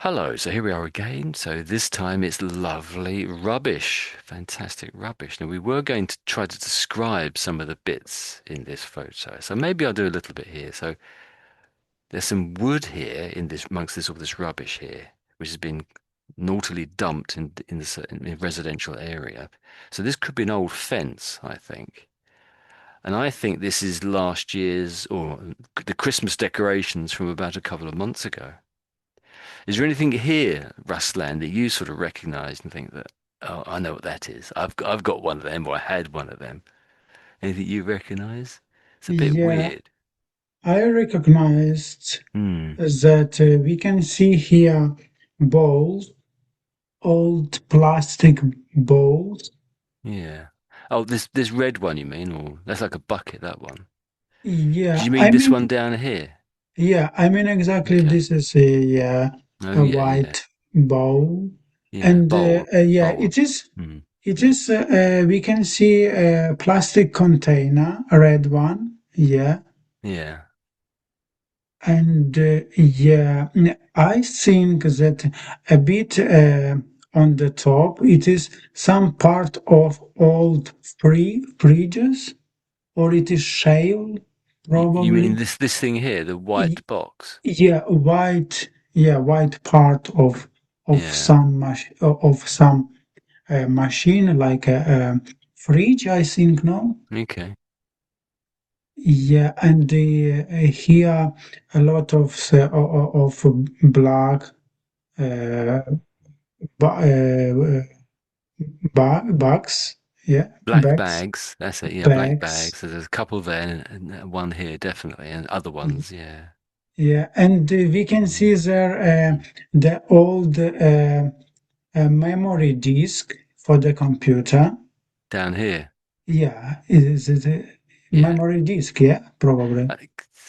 Hello, so here we are again. So this time it's lovely rubbish, fantastic rubbish. Now we were going to try to describe some of the bits in this photo, so maybe I'll do a little bit here. So there's some wood here in this amongst this all this rubbish here, which has been naughtily dumped in a residential area. So this could be an old fence, I think. And I think this is last year's or the Christmas decorations from about a couple of months ago. Is there anything here, Rustland, that you sort of recognise and think that, oh, I know what that is. I've got one of them, or I had one of them. Anything you recognise? It's a bit Yeah, weird. I recognized Hmm. that we can see here bowls, old plastic bowls. Yeah. Oh, this red one you mean, or that's like a bucket, that one. Did Yeah, you mean I this mean, one down here? exactly Okay. this is Oh a yeah, yeah. white bowl, Yeah. and Bowl. yeah, Bowl. Hmm. it is. We can see a plastic container, a red one. Yeah. Yeah. And I think that a bit on the top, it is some part of old fridges, or it is shale, You mean probably. this thing here, the Y- white box? white part of Yeah. some machine like a fridge, I think, no? Okay. Yeah, and here a lot of black uh, bugs, yeah, Black bags, bags. That's it. Yeah, black bags. bags. So there's a couple there and one here, definitely, and other ones. Yeah. Yeah, and we can Mm. see there Mm. the old memory disk for the computer. Down here. Yeah, is it a Yeah. memory disk? Yeah, probably Uh,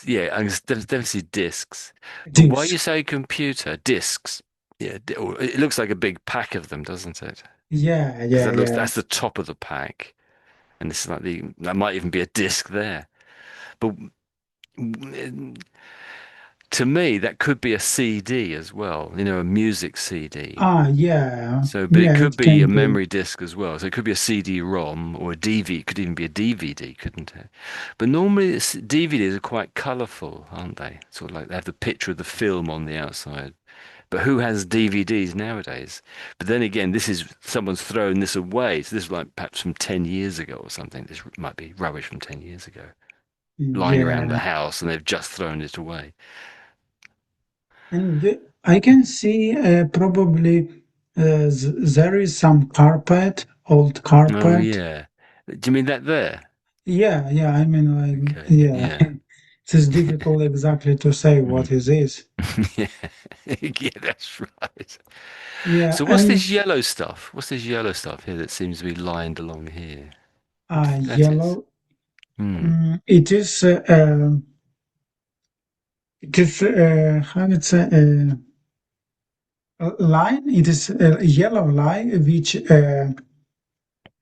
yeah, and there's definitely discs. But why you disk. say computer? Discs. Yeah, it looks like a big pack of them, doesn't it? Yeah, Because yeah, yeah. that's the top of the pack, and this is like that might even be a disc there. But to me, that could be a CD as well. A music CD. Ah, yeah, So, but it yeah. could It be can a be. memory disk as well. So it could be a CD-ROM or a DV. It could even be a DVD, couldn't it? But normally DVDs are quite colourful, aren't they? Sort of like they have the picture of the film on the outside. But who has DVDs nowadays? But then again, this is someone's thrown this away. So this is like perhaps from 10 years ago or something. This might be rubbish from 10 years ago, lying around the Yeah. house and they've just thrown it away. And I can see probably there is some carpet, old Oh carpet. yeah. Do you mean that there? Yeah, yeah. I mean, like, Okay. yeah. Yeah. It is difficult exactly to say what is this. Yeah, yeah, that's right. Yeah, So what's and this yellow stuff? What's this yellow stuff here that seems to be lined along here? What do you think that is? yellow. Hmm. It is how it's a line. It is a yellow line which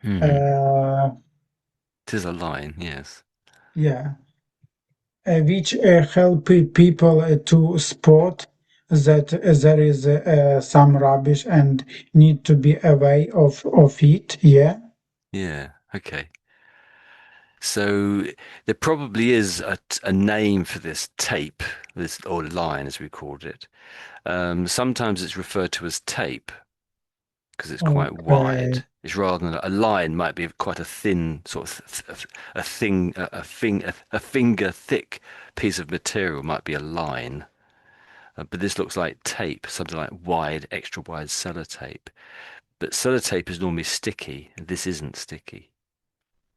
Hmm. uh, It is a line, yes. yeah. Which help people to spot that there is some rubbish and need to be away of it. Yeah. Yeah. Okay. So there probably is a name for this tape, this or line as we called it. Sometimes it's referred to as tape because it's quite Okay. wide. It's rather than a line might be quite a thin sort of a thing a finger thick piece of material might be a line. But this looks like tape, something like wide, extra wide sellotape. But sellotape is normally sticky, and this isn't sticky.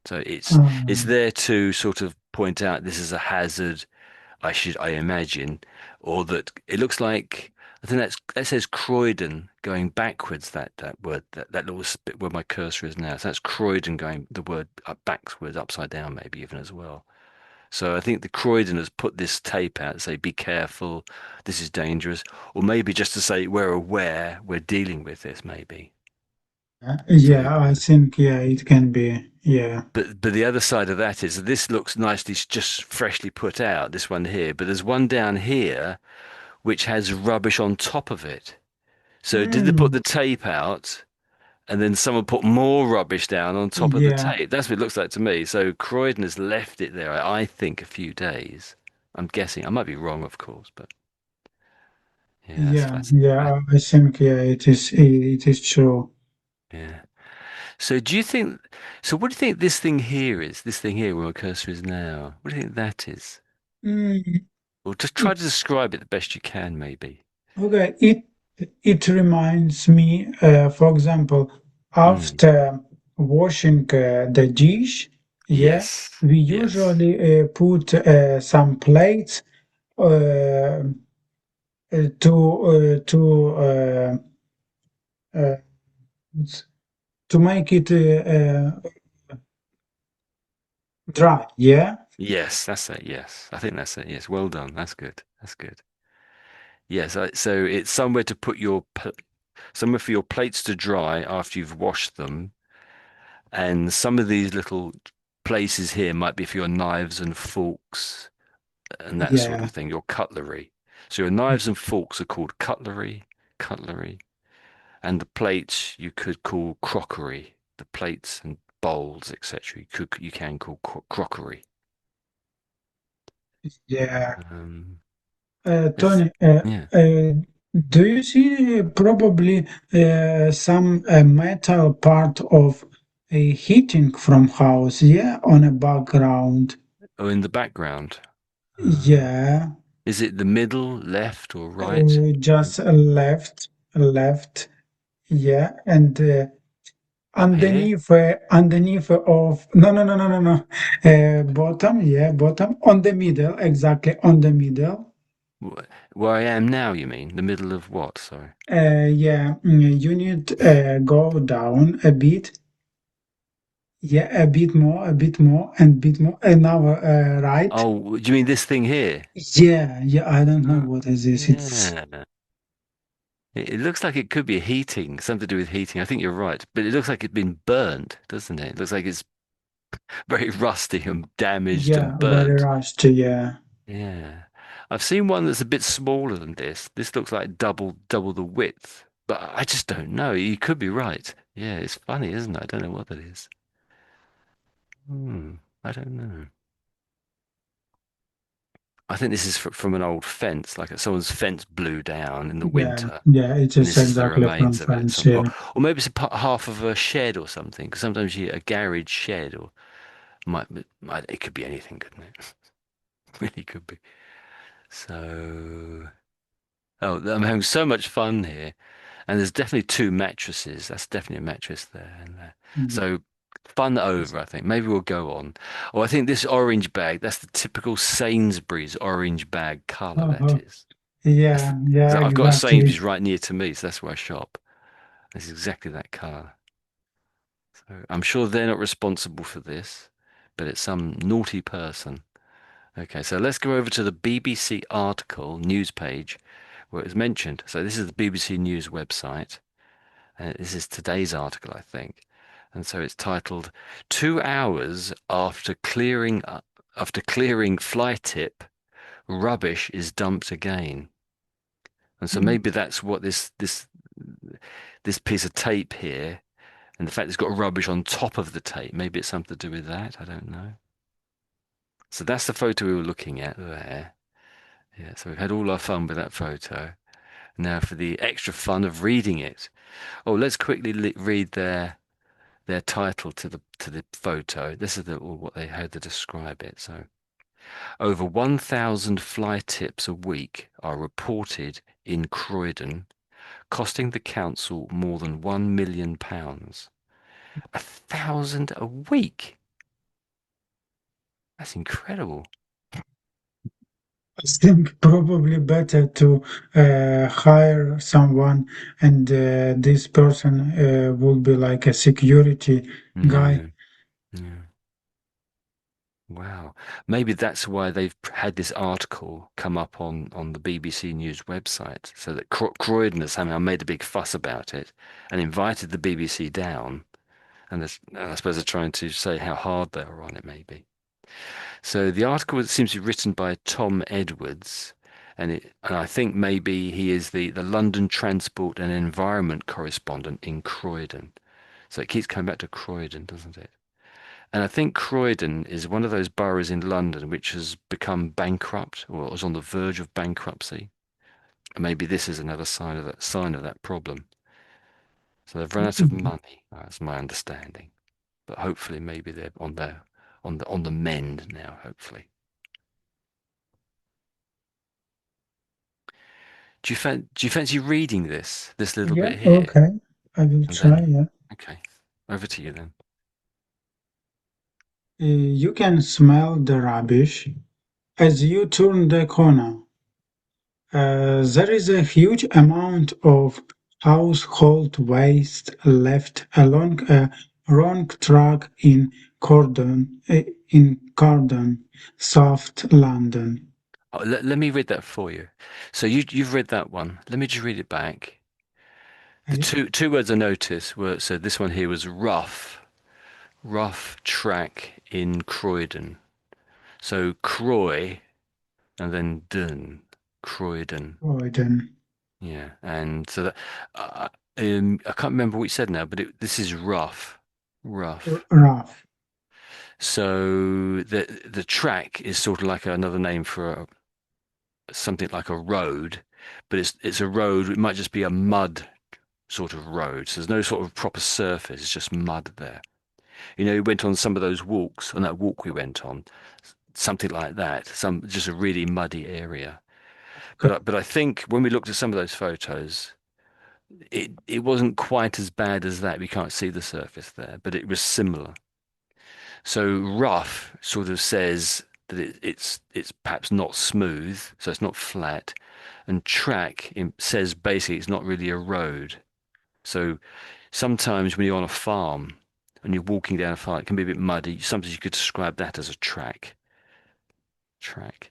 So it's Um, there to sort of point out this is a hazard, I imagine, or that it looks like I think that says Croydon going backwards, that word, that little bit where my cursor is now. So that's Croydon going the word up backwards, upside down maybe even as well. So I think the Croydon has put this tape out to say, be careful, this is dangerous, or maybe just to say we're aware, we're dealing with this, maybe. So, yeah, I think yeah, it can be. Yeah. but the other side of that is that this looks nicely just freshly put out, this one here, but there's one down here which has rubbish on top of it. So did they put Mm, the tape out and then someone put more rubbish down on top of the yeah, tape? That's what it looks like to me. So Croydon has left it there, I think, a few days. I'm guessing. I might be wrong, of course, but yeah, yeah, that- yeah. I think yeah, it is true. yeah. So do you think, so what do you think this thing here is? This thing here where my cursor is now. What do you think that is? Mm, Or just try to it's describe it the best you can, maybe. okay. It reminds me, for example, Mm. after washing the dish, yeah, Yes. we Yes. usually put some plates uh, uh, to make it dry. Yeah, Yes, that's it. Yes. I think that's it. Yes. Well done. That's good. That's good. Yes. So it's somewhere to put somewhere for your plates to dry after you've washed them. And some of these little places here might be for your knives and forks and that sort yeah, of thing, your cutlery. So your knives and forks are called cutlery, and the plates you could call crockery. The plates and bowls, etc. You can call crockery. yeah. Um, it's, Tony, yeah. do you see probably some metal part of a heating from house? Yeah, on a background. Oh, in the background. Uh, Yeah, is it the middle, left, or right? just left. Yeah, and Up here? underneath of no, bottom. Yeah, bottom on the middle, exactly on the middle. Where I am now, you mean? The middle of what? Sorry. Yeah, you need go down a bit. Yeah, a bit more, and bit more. And now, right? Oh, do you mean this thing here? Yeah, yeah. I don't know Uh, what is this. It's yeah. It looks like it could be heating, something to do with heating. I think you're right, but it looks like it's been burnt, doesn't it? It looks like it's very rusty and damaged yeah, and very burnt. rusty. Yeah, Yeah. I've seen one that's a bit smaller than this. This looks like double the width, but I just don't know. You could be right. Yeah, it's funny, isn't it? I don't know what that is. Hmm, I don't know. I think this is from an old fence, like someone's fence blew down in the yeah, winter, yeah. It and is this is the exactly from remains of it. France. Yeah, Or maybe it's half of a shed or something. Because sometimes you a garage shed, or it could be anything, couldn't it? Really could be. So, oh, I'm having so much fun here. And there's definitely two mattresses. That's definitely a mattress there and there. mm. So fun over, I think. Maybe we'll go on. Oh, I think this orange bag, that's the typical Sainsbury's orange bag colour, that Uh-huh. is. That's Yeah, because yeah, I've got a exactly. Sainsbury's right near to me, so that's where I shop. It's exactly that colour. So I'm sure they're not responsible for this, but it's some naughty person. Okay, so let's go over to the BBC article news page where it was mentioned. So this is the BBC News website. This is today's article, I think. And so it's titled 2 hours after clearing fly tip, rubbish is dumped again. And so Mm. maybe that's what this piece of tape here, and the fact it's got rubbish on top of the tape, maybe it's something to do with that. I don't know. So that's the photo we were looking at there. Yeah, so we've had all our fun with that photo. Now for the extra fun of reading it. Oh, let's quickly read their title to the photo. This is what they how to describe it. So, over 1,000 fly tips a week are reported in Croydon, costing the council more than £1 million. 1,000 a week. That's incredible. I think probably better to hire someone, and this person will be like a security guy. Yeah, yeah. Wow. Maybe that's why they've had this article come up on the BBC News website, so that Croydon has somehow made a big fuss about it and invited the BBC down. And I suppose they're trying to say how hard they are on it, maybe. So the article seems to be written by Tom Edwards, And I think maybe he is the London Transport and Environment correspondent in Croydon. So it keeps coming back to Croydon, doesn't it? And I think Croydon is one of those boroughs in London which has become bankrupt or was on the verge of bankruptcy. And maybe this is another sign of that problem. So they've run out of money, that's my understanding. But hopefully maybe they're on the mend now, hopefully. Do you fancy reading this little Yeah, bit here? okay. I will And try, then yeah. okay, over to you then. You can smell the rubbish as you turn the corner. There is a huge amount of household waste left along a wrong track in Croydon, South London. Oh, let me read that for you. So you've read that one. Let me just read it back. The Eh, two words I noticed were, so this one here was rough track in Croydon. So Croy and then Dun, Croydon. Croydon, Yeah, and so that uh, I can't remember what you said now, but this is rough. rough. So the track is sort of like another name for something like a road, but it's a road. It might just be a mud sort of road. So there's no sort of proper surface. It's just mud there. We went on some of those walks, on that walk we went on, something like that. Some just a really muddy area. Okay. But I think when we looked at some of those photos, it wasn't quite as bad as that. We can't see the surface there, but it was similar. So rough sort of says that it's perhaps not smooth, so it's not flat, and track says basically it's not really a road. So sometimes when you're on a farm and you're walking down a farm, it can be a bit muddy. Sometimes you could describe that as a track. Track.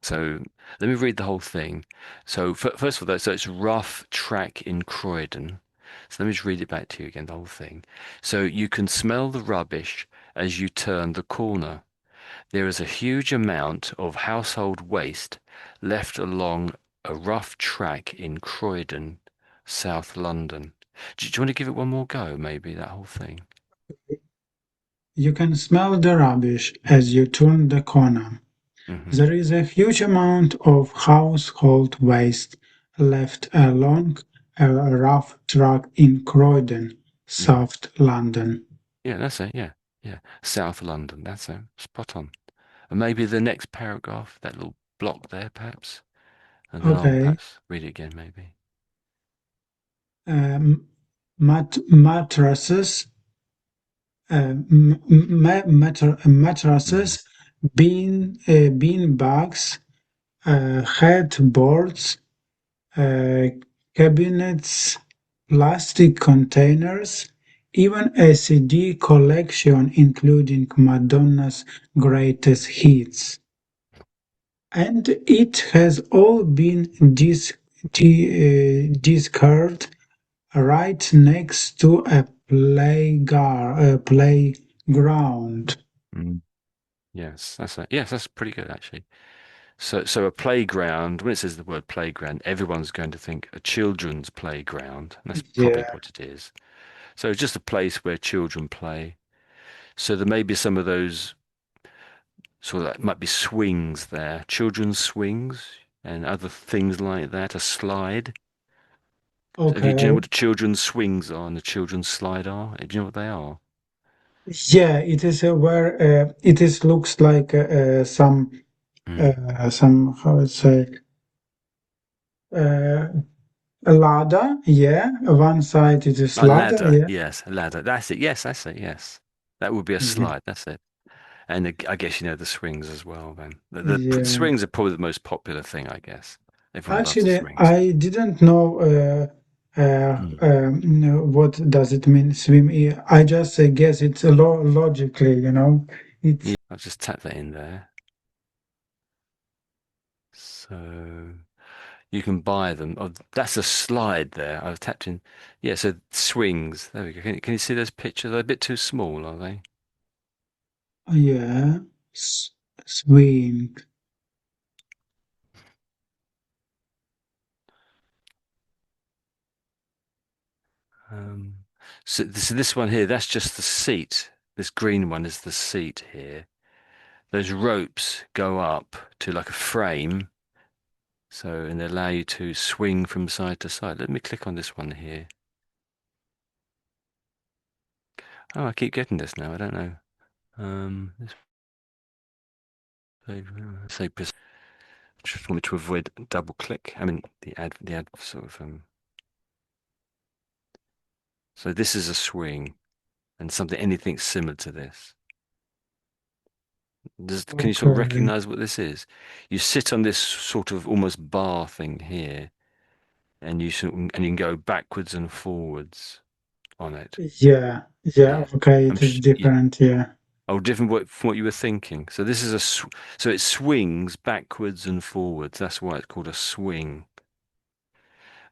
So let me read the whole thing. So first of all, so it's rough track in Croydon. So let me just read it back to you again, the whole thing. So you can smell the rubbish as you turn the corner. There is a huge amount of household waste left along a rough track in Croydon, South London. Do you want to give it one more go, maybe, that whole thing? You can smell the rubbish as you turn the corner. Hmm. There is a huge amount of household waste left along a rough track in Croydon, Yeah. South London. Yeah, that's it. Yeah. Yeah. South London. That's it. Spot on. And maybe the next paragraph, that little block there, perhaps. And then I'll Okay. perhaps read it again, maybe. Um, mattresses, Mm. mattresses, bean bags, headboards, uh, cabinets, plastic containers, even a CD collection including Madonna's greatest hits. And it has all been discarded right next to a playground. Mm. Yes, that's it. Yes, that's pretty good actually. So a playground, when it says the word playground, everyone's going to think a children's playground, and that's probably Yeah, what it is. So it's just a place where children play. So there may be some of those sort of that might be swings there, children's swings and other things like that, a slide. Do you know okay. what the children's swings are and the children's slide are? Do you know what they are? Yeah, it is where it is looks like Mm. some how to say uh, a ladder. Yeah, one side it is A ladder. ladder, Yeah, yes, a ladder. That's it. Yes, that's it. Yes, that would be a yeah, slide. That's it. And I guess the swings as well. Then the yeah. swings are probably the most popular thing. I guess everyone loves the Actually, swings. I didn't know Mm. what does it mean swim. I just guess it's logically, Yeah, it's I'll just tap that in there. So you can buy them. Oh, that's a slide there. I've tapped in. Yeah, so swings. There we go. Can you see those pictures? They're a bit too small, are they? yeah, swing. Um, so this one here, that's just the seat. This green one is the seat here. Those ropes go up to like a frame, so and they allow you to swing from side to side. Let me click on this one here. Oh, I keep getting this now. I don't know. This say just want me to avoid double click. I mean the ad sort of so this is a swing and something anything similar to this. Can you sort of Okay. recognize what this is? You sit on this sort of almost bar thing here, and and you can go backwards and forwards on it. Yeah, yeah, Yeah, okay, I'm it is sh yeah. different, yeah. Oh, different from what you were thinking. So this is so it swings backwards and forwards. That's why it's called a swing.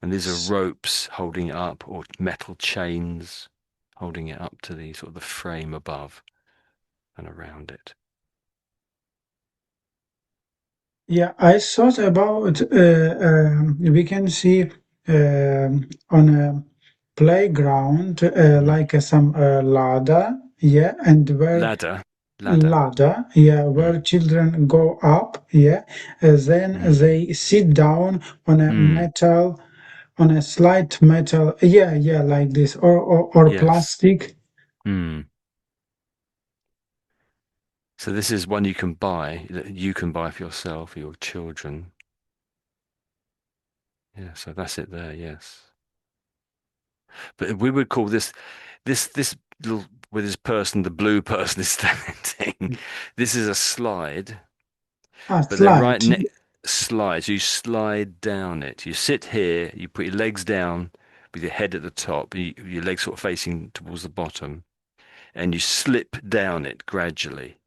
And these are S- ropes holding it up, or metal chains holding it up to the sort of the frame above and around it. Yeah, I thought about we can see on a playground Mm. like some ladder, yeah, and where Ladder, ladder. ladder, yeah, Mm. where children go up, yeah, then Mm. they sit down on a Mm. metal, on a slight metal, yeah, yeah, like this, or Yes. plastic. Mm. So this is one you can buy, that you can buy for yourself, for your children. Yeah, so that's it there, yes. But we would call this little with this person, the blue person is standing. This is a slide, Ah, but they're slide. right next slide. So you slide down it. You sit here, you put your legs down with your head at the top, your legs sort of facing towards the bottom, and you slip down it gradually,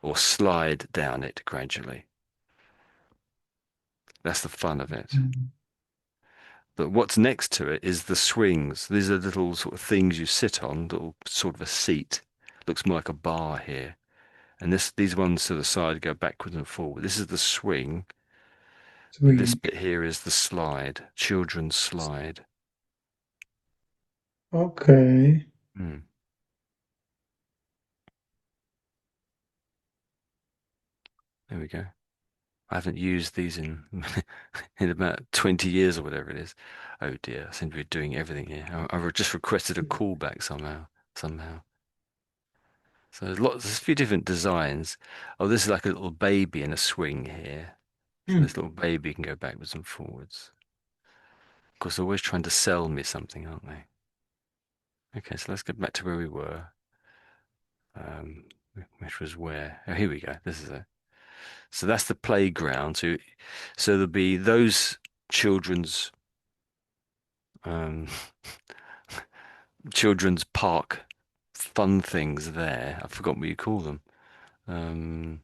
or slide down it gradually. That's the fun of it. Mm. But what's next to it is the swings. These are little sort of things you sit on, little sort of a seat. Looks more like a bar here. And these ones to the side go backwards and forward. This is the swing. This Swing. bit here is the slide, children's slide. Okay. Hmm. There we go. I haven't used these in in about 20 years or whatever it is. Oh dear, I seem to be doing everything here. I've just requested a callback somehow. So there's a few different designs. Oh, this is like a little baby in a swing here. So Hmm. this little baby can go backwards and forwards. Of course, they're always trying to sell me something, aren't they? Okay, so let's get back to where we were. Um, which was where? Oh, here we go. This is it. So that's the playground. So there'll be those children's um, children's park fun things there. I forgot what you call them. Um,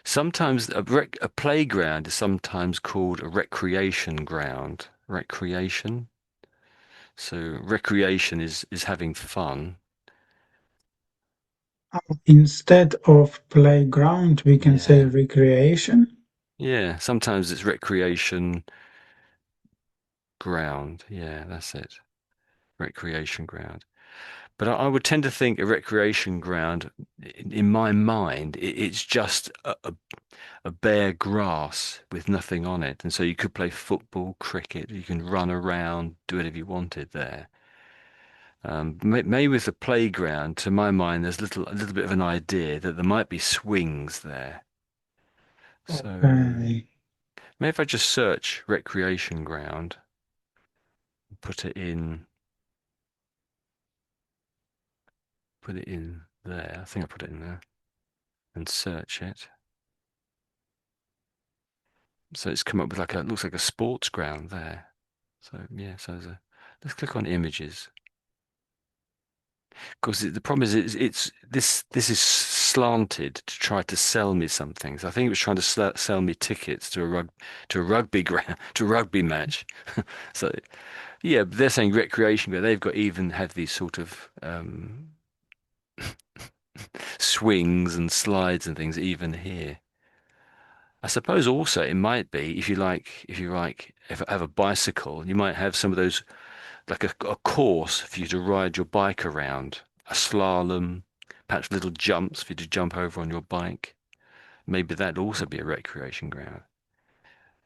Sometimes a playground is sometimes called a recreation ground. Recreation. So recreation is having fun. Instead of playground, we can say Yeah. recreation. Yeah. Sometimes it's recreation ground. Yeah, that's it. Recreation ground. But I would tend to think a recreation ground, in my mind, it's just a bare grass with nothing on it. And so you could play football, cricket, you can run around, do whatever you wanted there. Maybe with the playground, to my mind, there's a little bit of an idea that there might be swings there. So Okay. maybe if I just search recreation ground, put it in there. I think I put it in there and search it. So it's come up with looks like a sports ground there. So yeah, let's click on images. Because the problem is it's this is slanted to try to sell me something. So I think it was trying to sell me tickets to a rugby ground to a rugby match. So yeah, but they're saying recreation, but they've got even have these sort of swings and slides and things even here. I suppose also it might be if you have a bicycle, you might have some of those like a course for you to ride your bike around, a slalom, perhaps little jumps for you to jump over on your bike. Maybe that'd also be a recreation ground.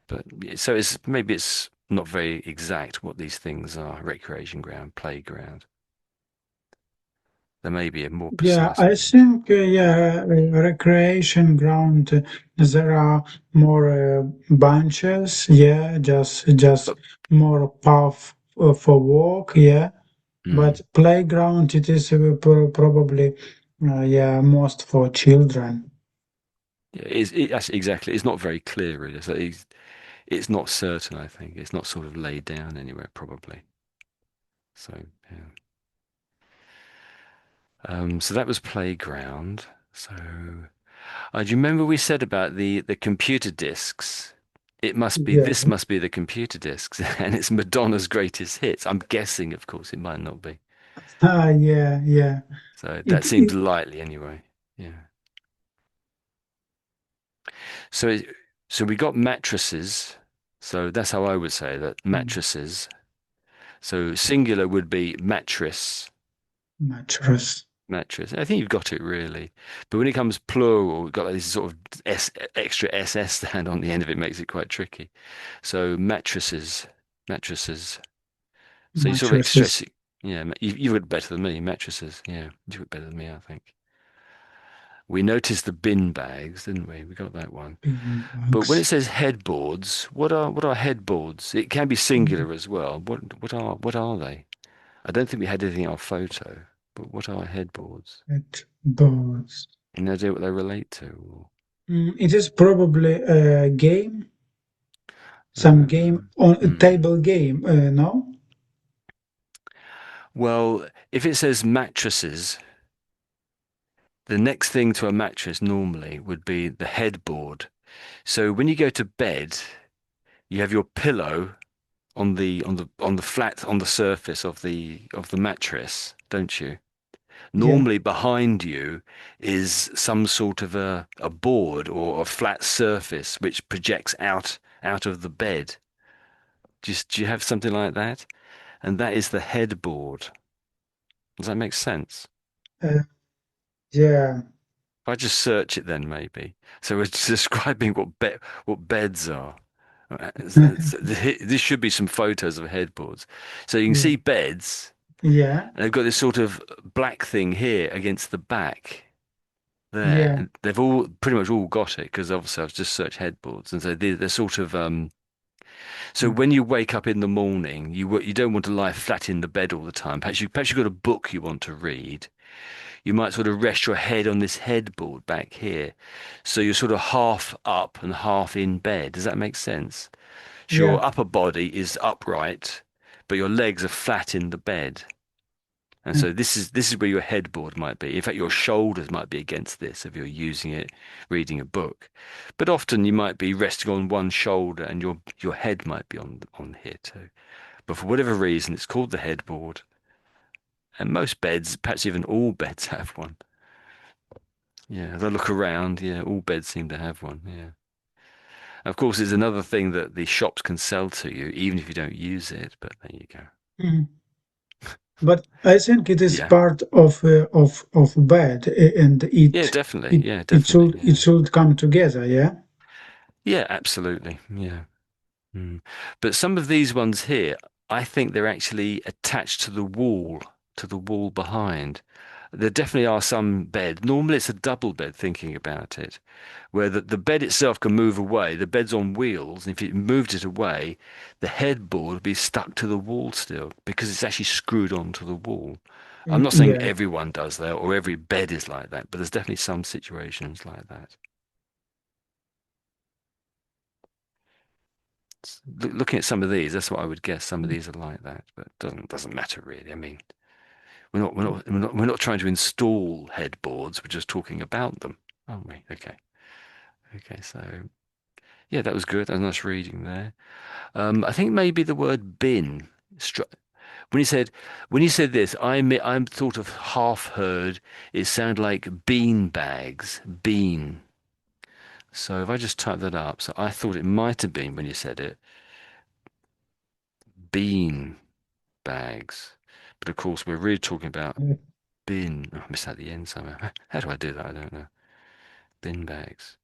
But so it's maybe it's not very exact what these things are. Recreation ground, playground. There may be a more Yeah, precise I one. think recreation ground there are more bunches. Yeah, just But more path for walk. Yeah, but mm, playground it is probably yeah most for children. yeah, actually exactly. It's not very clear, really. So it's not certain. I think it's not sort of laid down anywhere, probably. So yeah. So that was playground. So do you remember we said about the computer discs? It must be Yeah. this must be the computer discs, and it's Madonna's greatest hits. I'm guessing, of course, it might not be. Ah, yeah, yeah. So that seems It likely anyway. Yeah. So so we got mattresses. So that's how I would say that mm, mattresses. So singular would be mattress. mattress. Mattress. I think you've got it really. But when it comes plural, we've got like this sort of extra SS stand on the end of it, makes it quite tricky. So mattresses, mattresses. So you sort of stress Mattresses. it. Yeah, you've got better than me. Mattresses. Yeah, you've got better than me, I think. We noticed the bin bags, didn't we? We got that one. Bean But when it bags. says headboards, what are headboards? It can be singular as well. What are they? I don't think we had anything in our photo. But what are headboards? Headboards. Any idea what they relate to? Or, It is probably a game, some game um, on a hmm. table game, no? Well, if it says mattresses, the next thing to a mattress normally would be the headboard. So when you go to bed, you have your pillow on the flat on the surface of the mattress, don't you? Yeah, Normally behind you is some sort of a board or a flat surface which projects out of the bed. Do you have something like that? And that is the headboard. Does that make sense? uh, yeah, If I just search it then maybe. So we're describing what beds are. This should be some photos of headboards. So you can yeah, see beds, yeah, and they've got this sort of black thing here against the back there. yeah, And they've all pretty much all got it because obviously I've just searched headboards, and so they're sort of so mm, when you wake up in the morning, you don't want to lie flat in the bed all the time. Perhaps you've got a book you want to read. You might sort of rest your head on this headboard back here. So you're sort of half up and half in bed. Does that make sense? So yeah, your upper body is upright, but your legs are flat in the bed. And mm, so this is where your headboard might be. In fact, your shoulders might be against this if you're using it, reading a book. But often you might be resting on one shoulder and your head might be on here too. But for whatever reason, it's called the headboard. And most beds, perhaps even all beds, have one. Yeah, as I look around, yeah, all beds seem to have one. Yeah. Of course, it's another thing that the shops can sell to you, even if you don't use it. But there you go. mm. But I think it is Yeah. part of bed, and Yeah, it definitely. it Yeah, it definitely. should it Yeah. should come together. Yeah, Yeah, absolutely. Yeah. Mm. But some of these ones here, I think they're actually attached to the wall behind. There definitely are some bed. Normally it's a double bed, thinking about it, where the bed itself can move away. The bed's on wheels, and if you moved it away, the headboard would be stuck to the wall still because it's actually screwed onto the wall. I'm not saying yeah. everyone does that or every bed is like that, but there's definitely some situations like that. Looking at some of these, that's what I would guess. Some of these are like that, but doesn't matter really. I mean, we're not trying to install headboards. We're just talking about them, aren't we? Okay, okay. So yeah, that was good. That was nice reading there. I think maybe the word bin. stru- When you said when you said this, I'm sort of half heard. It sounded like bean bags, bean. So if I just type that up, so I thought it might have been when you said it, bean. bags. But of course, we're really talking about bin. Oh, I missed out the end somewhere. How do I do that? I don't know. Bin bags.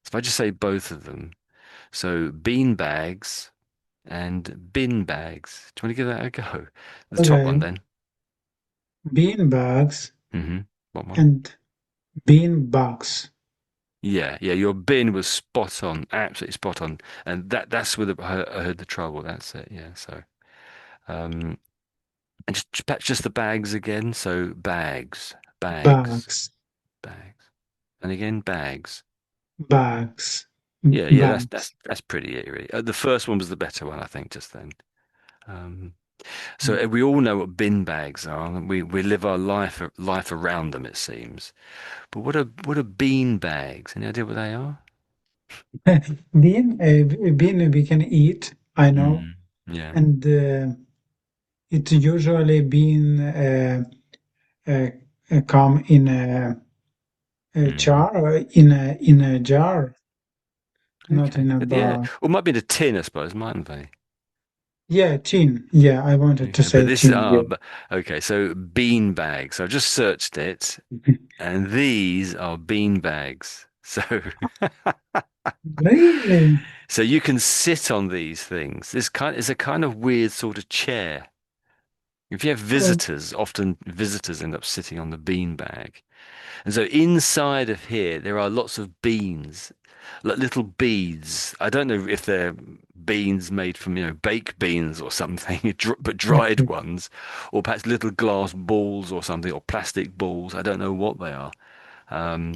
So if I just say both of them, so bean bags and bin bags. Do you want to give that a go? The top one Okay, then. bean bags Mm-hmm. What one? and bean bugs. Yeah, yeah. Your bin was spot on, absolutely spot on, and that's where I heard the trouble. That's it. Yeah. So, um, and just the bags again. So bags, bags, Bags, bags, and again bags. bags, Yeah, yeah. That's bags. that's that's pretty it, really. The first one was the better one, I think, just then. So we all know what bin bags are. And we live our life around them, it seems. But what are bean bags? Any idea what they are? Bean we can eat, I know, Mm, yeah. and it's usually been uh, come in a Hmm. jar, in a jar, not Okay. in a Yeah. bar. Or it might be in a tin, I suppose, mightn't they? Yeah, tin. Yeah, I wanted to Okay. But say this tin. but okay. So bean bags. I've just searched it, Yeah. and these are bean bags. So Really? so you can sit on these things. This kind is a kind of weird sort of chair. If you have Oh, visitors, often visitors end up sitting on the bean bag. And so inside of here, there are lots of beans, like little beads. I don't know if they're beans made from, baked beans or something, but dried okay. ones, or perhaps little glass balls or something, or plastic balls. I don't know what they are. Um,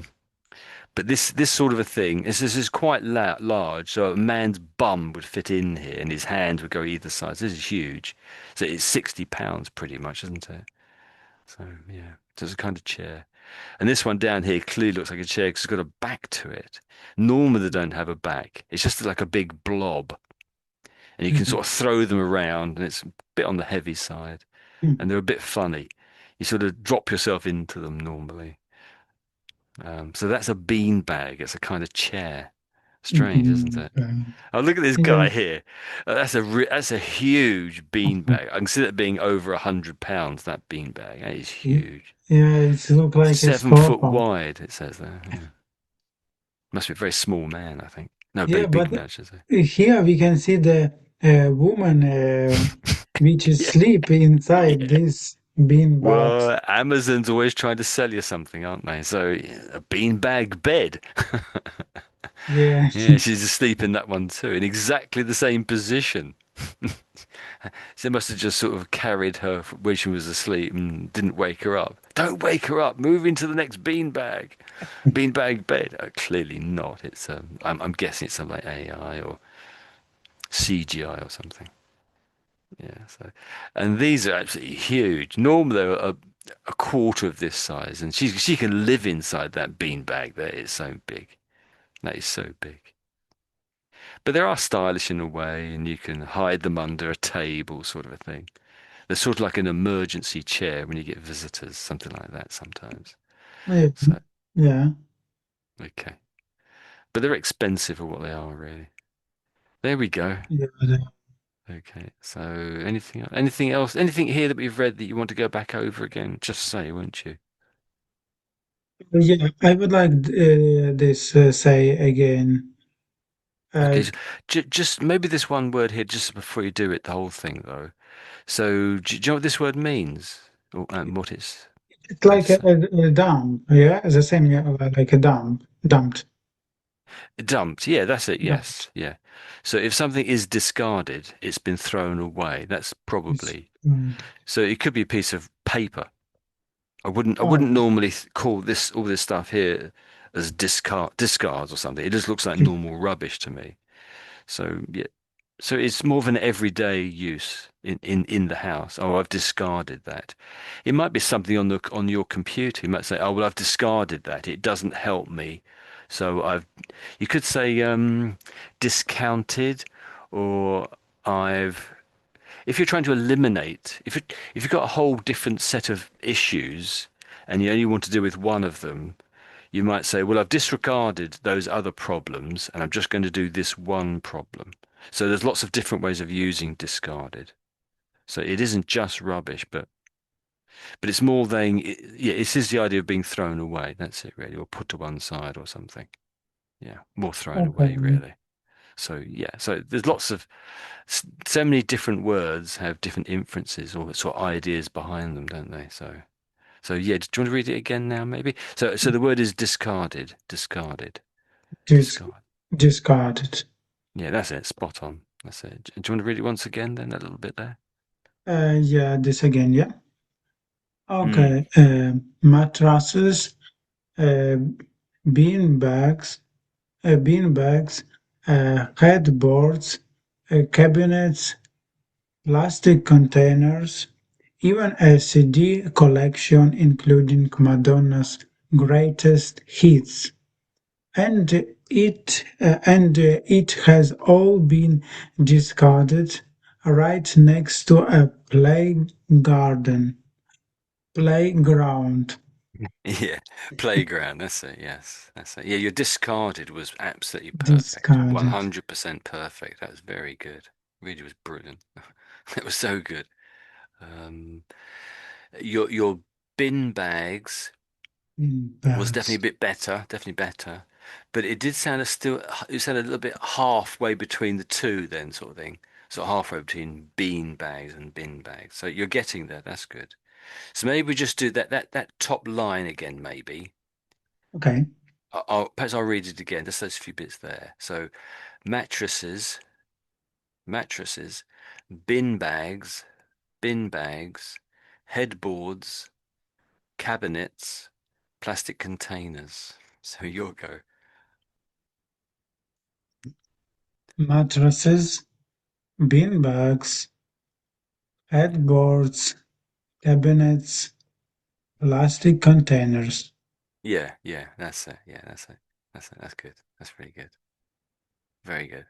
but this sort of a thing, this is quite large, so a man's bum would fit in here, and his hands would go either side. So this is huge. So it's £60 pretty much, isn't it? So yeah, so it's a kind of chair. And this one down here clearly looks like a chair because it's got a back to it. Normally they don't have a back. It's just like a big blob. And you can Mhm. sort of throw them around and it's a bit on the heavy side. And they're a bit funny. You sort of drop yourself into them normally. So that's a bean bag. It's a kind of chair. Strange, isn't Mhm. it? Oh, look at this Yeah. guy here. That's a huge bean bag. I can see that being over £100. That bean bag. That is Yeah, huge. it looks like a 7 foot scarf. wide, it says there. Yeah. Must be a very small man, I think. No, Yeah, big but man, I should say. here we can see the woman which is Yeah, sleep inside yeah. this bean box. Well, Amazon's always trying to sell you something, aren't they? So, yeah, a beanbag bed. Yeah. Yeah, she's asleep in that one too, in exactly the same position. So they must have just sort of carried her when she was asleep and didn't wake her up. Don't wake her up. Move into the next beanbag. Beanbag bed. Clearly not. I'm guessing it's something like AI or CGI or something. Yeah. So, and these are absolutely huge. Normally they're a quarter of this size, and she can live inside that beanbag. That is so big. That is so big. But they are stylish in a way, and you can hide them under a table, sort of a thing. They're sort of like an emergency chair when you get visitors, something like that sometimes. Yeah. So, Yeah. okay. But they're expensive for what they are, really. There we go. Yeah. Okay. So, anything else? Anything here that we've read that you want to go back over again? Just say, won't you? Yeah, I would like this say again. Uh, Okay. So just maybe this one word here, just before you do it, the whole thing, though. So, do you know what this word means? Or what it's it's supposed like to say? a dump. Yeah, the same like a dump. Dumped. Dumped. Yeah, that's it. Yes. Dumped. Yeah. So if something is discarded, it's been thrown away. That's It's, probably. mm, So it could be a piece of paper. I wouldn't oh, normally call all this stuff here as discards or something. It just looks like normal rubbish to me. So yeah. So it's more of an everyday use in the house. Oh, I've discarded that. It might be something on your computer. You might say, "Oh, well, I've discarded that. It doesn't help me." So you could say discounted, or I've. If you're trying to eliminate, if you've got a whole different set of issues and you only want to deal with one of them, you might say, well, I've disregarded those other problems and I'm just going to do this one problem. So there's lots of different ways of using discarded. So it isn't just rubbish, but it's more than yeah. It is the idea of being thrown away. That's it, really, or put to one side or something. Yeah, more thrown away, Okay. really. So yeah, so there's lots of so many different words have different inferences or sort of ideas behind them, don't they? So yeah, do you want to read it again now, maybe? So the word is discarded, discarded, Dis discard. discarded. Yeah, that's it. Spot on. That's it. Do you want to read it once again, then a little bit there? Yeah, this again, yeah. Mm. Okay. Mattresses, uh, bean bags, headboards, cabinets, plastic containers, even a CD collection including Madonna's greatest hits. And it has all been discarded right next to a playground. Yeah, playground. That's it. Yes, that's it. Yeah, your discarded was absolutely perfect. Discarded. 100% perfect. That was very good. Really was brilliant. It was so good. Um, your bin bags In was definitely bags. a bit better, definitely better. But it did sound it sounded a little bit halfway between the two, then sort of thing. Sort of halfway between bean bags and bin bags. So you're getting there. That's good. So maybe we just do that top line again, maybe. Okay. Perhaps I'll read it again. Just those few bits there. So mattresses, mattresses, bin bags, bin bags, headboards, cabinets, plastic containers. So you'll go. Mattresses, beanbags, headboards, cabinets, plastic containers. Yeah, yeah, that's it. Yeah, that's it. That's it. That's good. That's really good. Very good.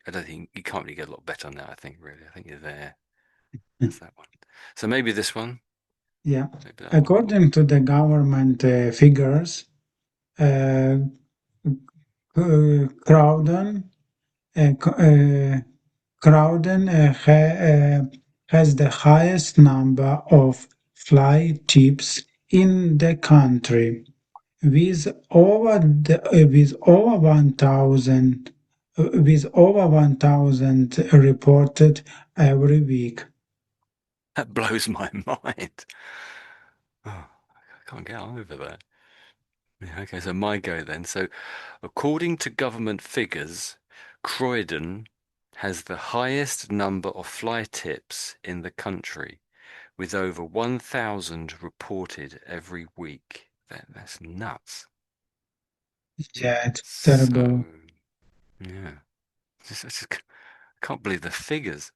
I don't think you can't really get a lot better on that, I think, really. I think you're there. That's that one. So maybe this one. Yeah. Maybe that one. According to the government figures, uh, Croydon, uh, C- uh, Croydon has the highest number of fly tips in the country, with over 1,000 reported every week. That blows my mind. Oh, I can't get over that. Yeah, okay, so my go then. So, according to government figures, Croydon has the highest number of fly tips in the country, with over 1,000 reported every week. That's nuts. Yeah, it's So, terrible. yeah, I just can't believe the figures.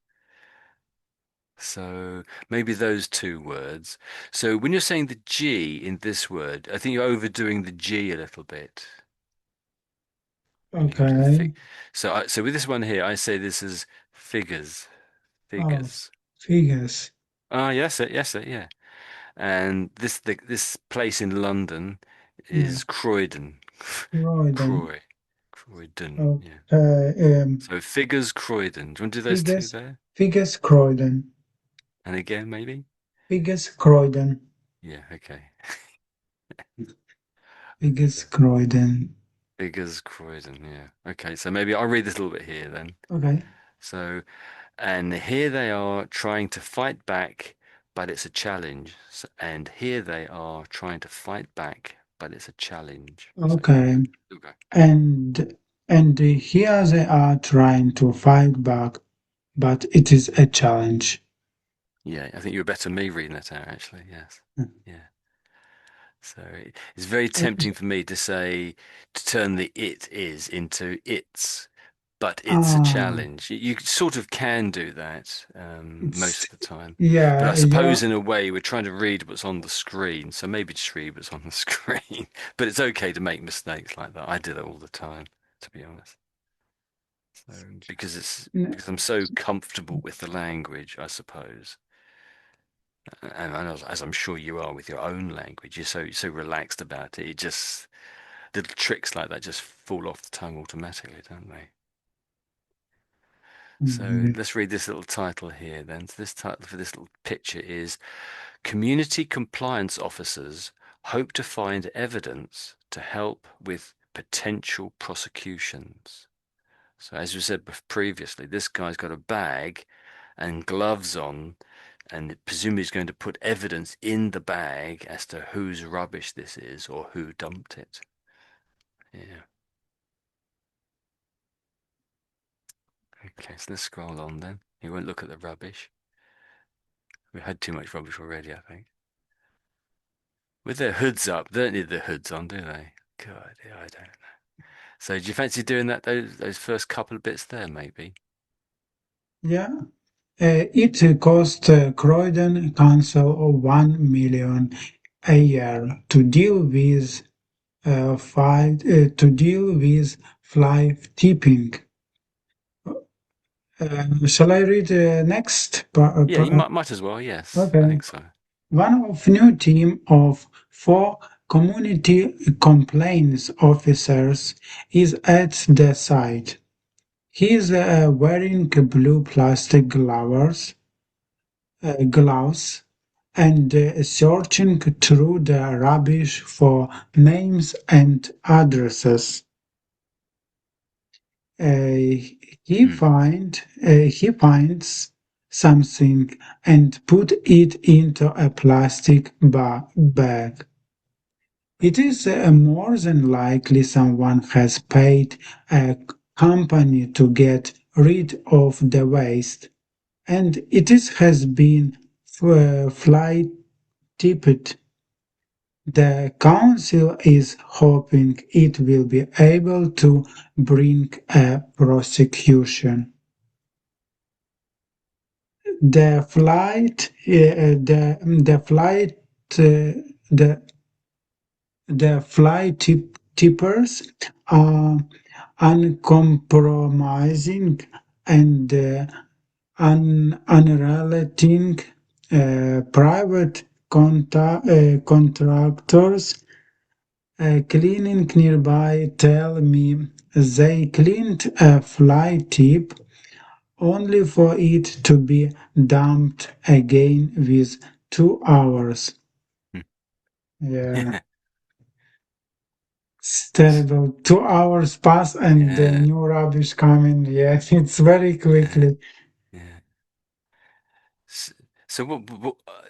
So maybe those two words. So when you're saying the G in this word, I think you're overdoing the G a little bit when you come to the Okay. fig. So with this one here, I say this is figures, Oh, figures. figures. Ah, yes, yes, yeah. And this place in London Yeah. is Croydon, Croydon. Croydon. Yeah. Okay. So figures, Croydon. Do you want to do those two Figures. there? Figures Croydon. And again, maybe? Figures Croydon. Yeah. Okay. Figures Croydon. Figures, Croydon. Yeah. Okay. So maybe I'll read this a little bit here then. Okay. So, and here they are trying to fight back, but it's a challenge. And here they are trying to fight back, but it's a challenge. So Okay. you'll go. And and here they are trying to fight back, but it is a challenge. Yeah, I think you were better than me reading that out, actually. Yes. Yeah. So it's very tempting for me to say, to turn the it is into it's, but it's a Ah, challenge. You sort of can do that most it's of the time. But yeah, I suppose in a way we're trying to read what's on the screen, so maybe just read what's on the screen. But it's okay to make mistakes like that. I do that all the time, to be honest. So because I'm so comfortable with the language, I suppose. And as I'm sure you are with your own language, you're so relaxed about it. It just little tricks like that just fall off the tongue automatically, don't they? So Mhm. let's read this little title here then. So this title for this little picture is Community Compliance Officers Hope to Find Evidence to Help with Potential Prosecutions. So as we said previously, this guy's got a bag and gloves on, and presumably he's going to put evidence in the bag as to whose rubbish this is or who dumped it. Yeah. Okay, so let's scroll on then. He won't look at the rubbish. We had too much rubbish already, I think. With their hoods up, they don't need their hoods on, do they? God, yeah, I don't know. So do you fancy doing that those first couple of bits there, maybe? Yeah, it cost Croydon Council 1 million a year to deal with fly tipping. Shall I read next? Yeah, you might as well. Yes, I Okay. think so. One of new team of 4 community complaints officers is at the site. He is wearing blue plastic gloves and searching through the rubbish for names and addresses. Uh, Hmm. he finds something and put it into a plastic bag. It is more than likely someone has paid a company to get rid of the waste, and has been fly tipped. The council is hoping it will be able to bring a prosecution. The flight, the flight, the tippers are uncompromising and unrelenting private contractors cleaning nearby tell me they cleaned a fly tip only for it to be dumped again with 2 hours. Hmm. Yeah, it's terrible. 2 hours pass and the Yeah, new rubbish coming. Yeah, it's very yeah, quickly. yeah. S- So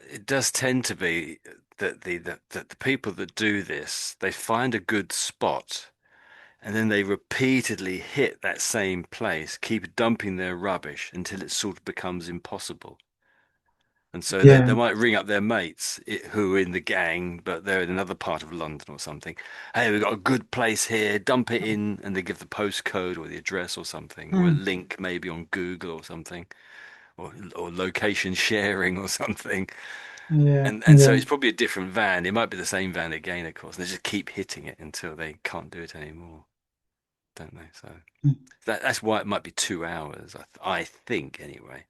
it does tend to be that the people that do this, they find a good spot and then they repeatedly hit that same place, keep dumping their rubbish until it sort of becomes impossible. And so they Yeah. might ring up their mates who are in the gang, but they're in another part of London or something. Hey, we've got a good place here, dump it in, and they give the postcode or the address or something, or a Mm. link maybe on Google or something, or location sharing or something. Yeah, And so yeah. it's probably a different van. It might be the same van again, of course. And they just keep hitting it until they can't do it anymore, don't they? So that's why it might be 2 hours, I think anyway.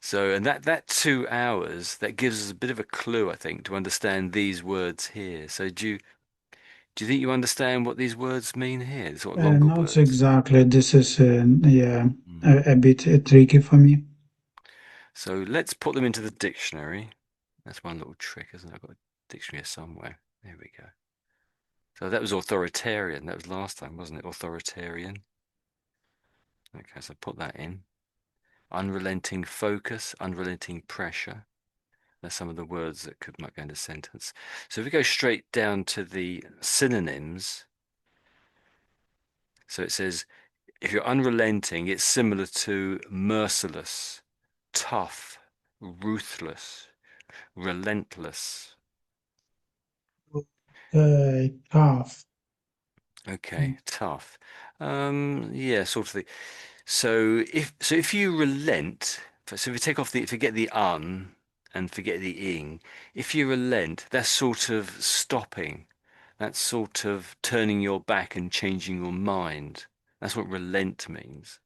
So, and that 2 hours, that gives us a bit of a clue, I think, to understand these words here. So, do you think you understand what these words mean here? These sort of longer Not words. exactly. This is yeah Hmm. a bit tricky for me. So let's put them into the dictionary. That's one little trick, isn't it? I've got a dictionary here somewhere. There we go. So that was authoritarian. That was last time, wasn't it? Authoritarian. Okay, so put that in. Unrelenting focus, unrelenting pressure. There's some of the words that might go into sentence. So if we go straight down to the synonyms, so it says if you're unrelenting, it's similar to merciless, tough, ruthless, relentless. Tough. Okay, tough. Yeah, sort of thing. So if you relent, so if you take off the forget the un and forget the ing, if you relent, that's sort of stopping. That's sort of turning your back and changing your mind. That's what relent means.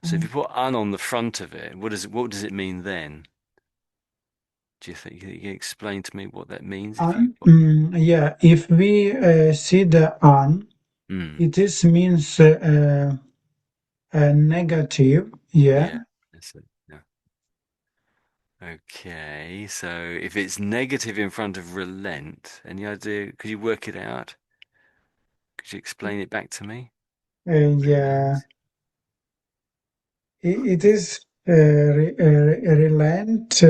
So if you put un on the front of it, what does it mean then? Do you think you can explain to me what that means if you put Yeah, if we see the an, mm, it is means negative. Yeah. Yeah, that's it. Yeah. Okay, so if it's negative in front of relent, any idea? Could you work it out? Could you explain it back to me? Yeah. Relent. It is relent.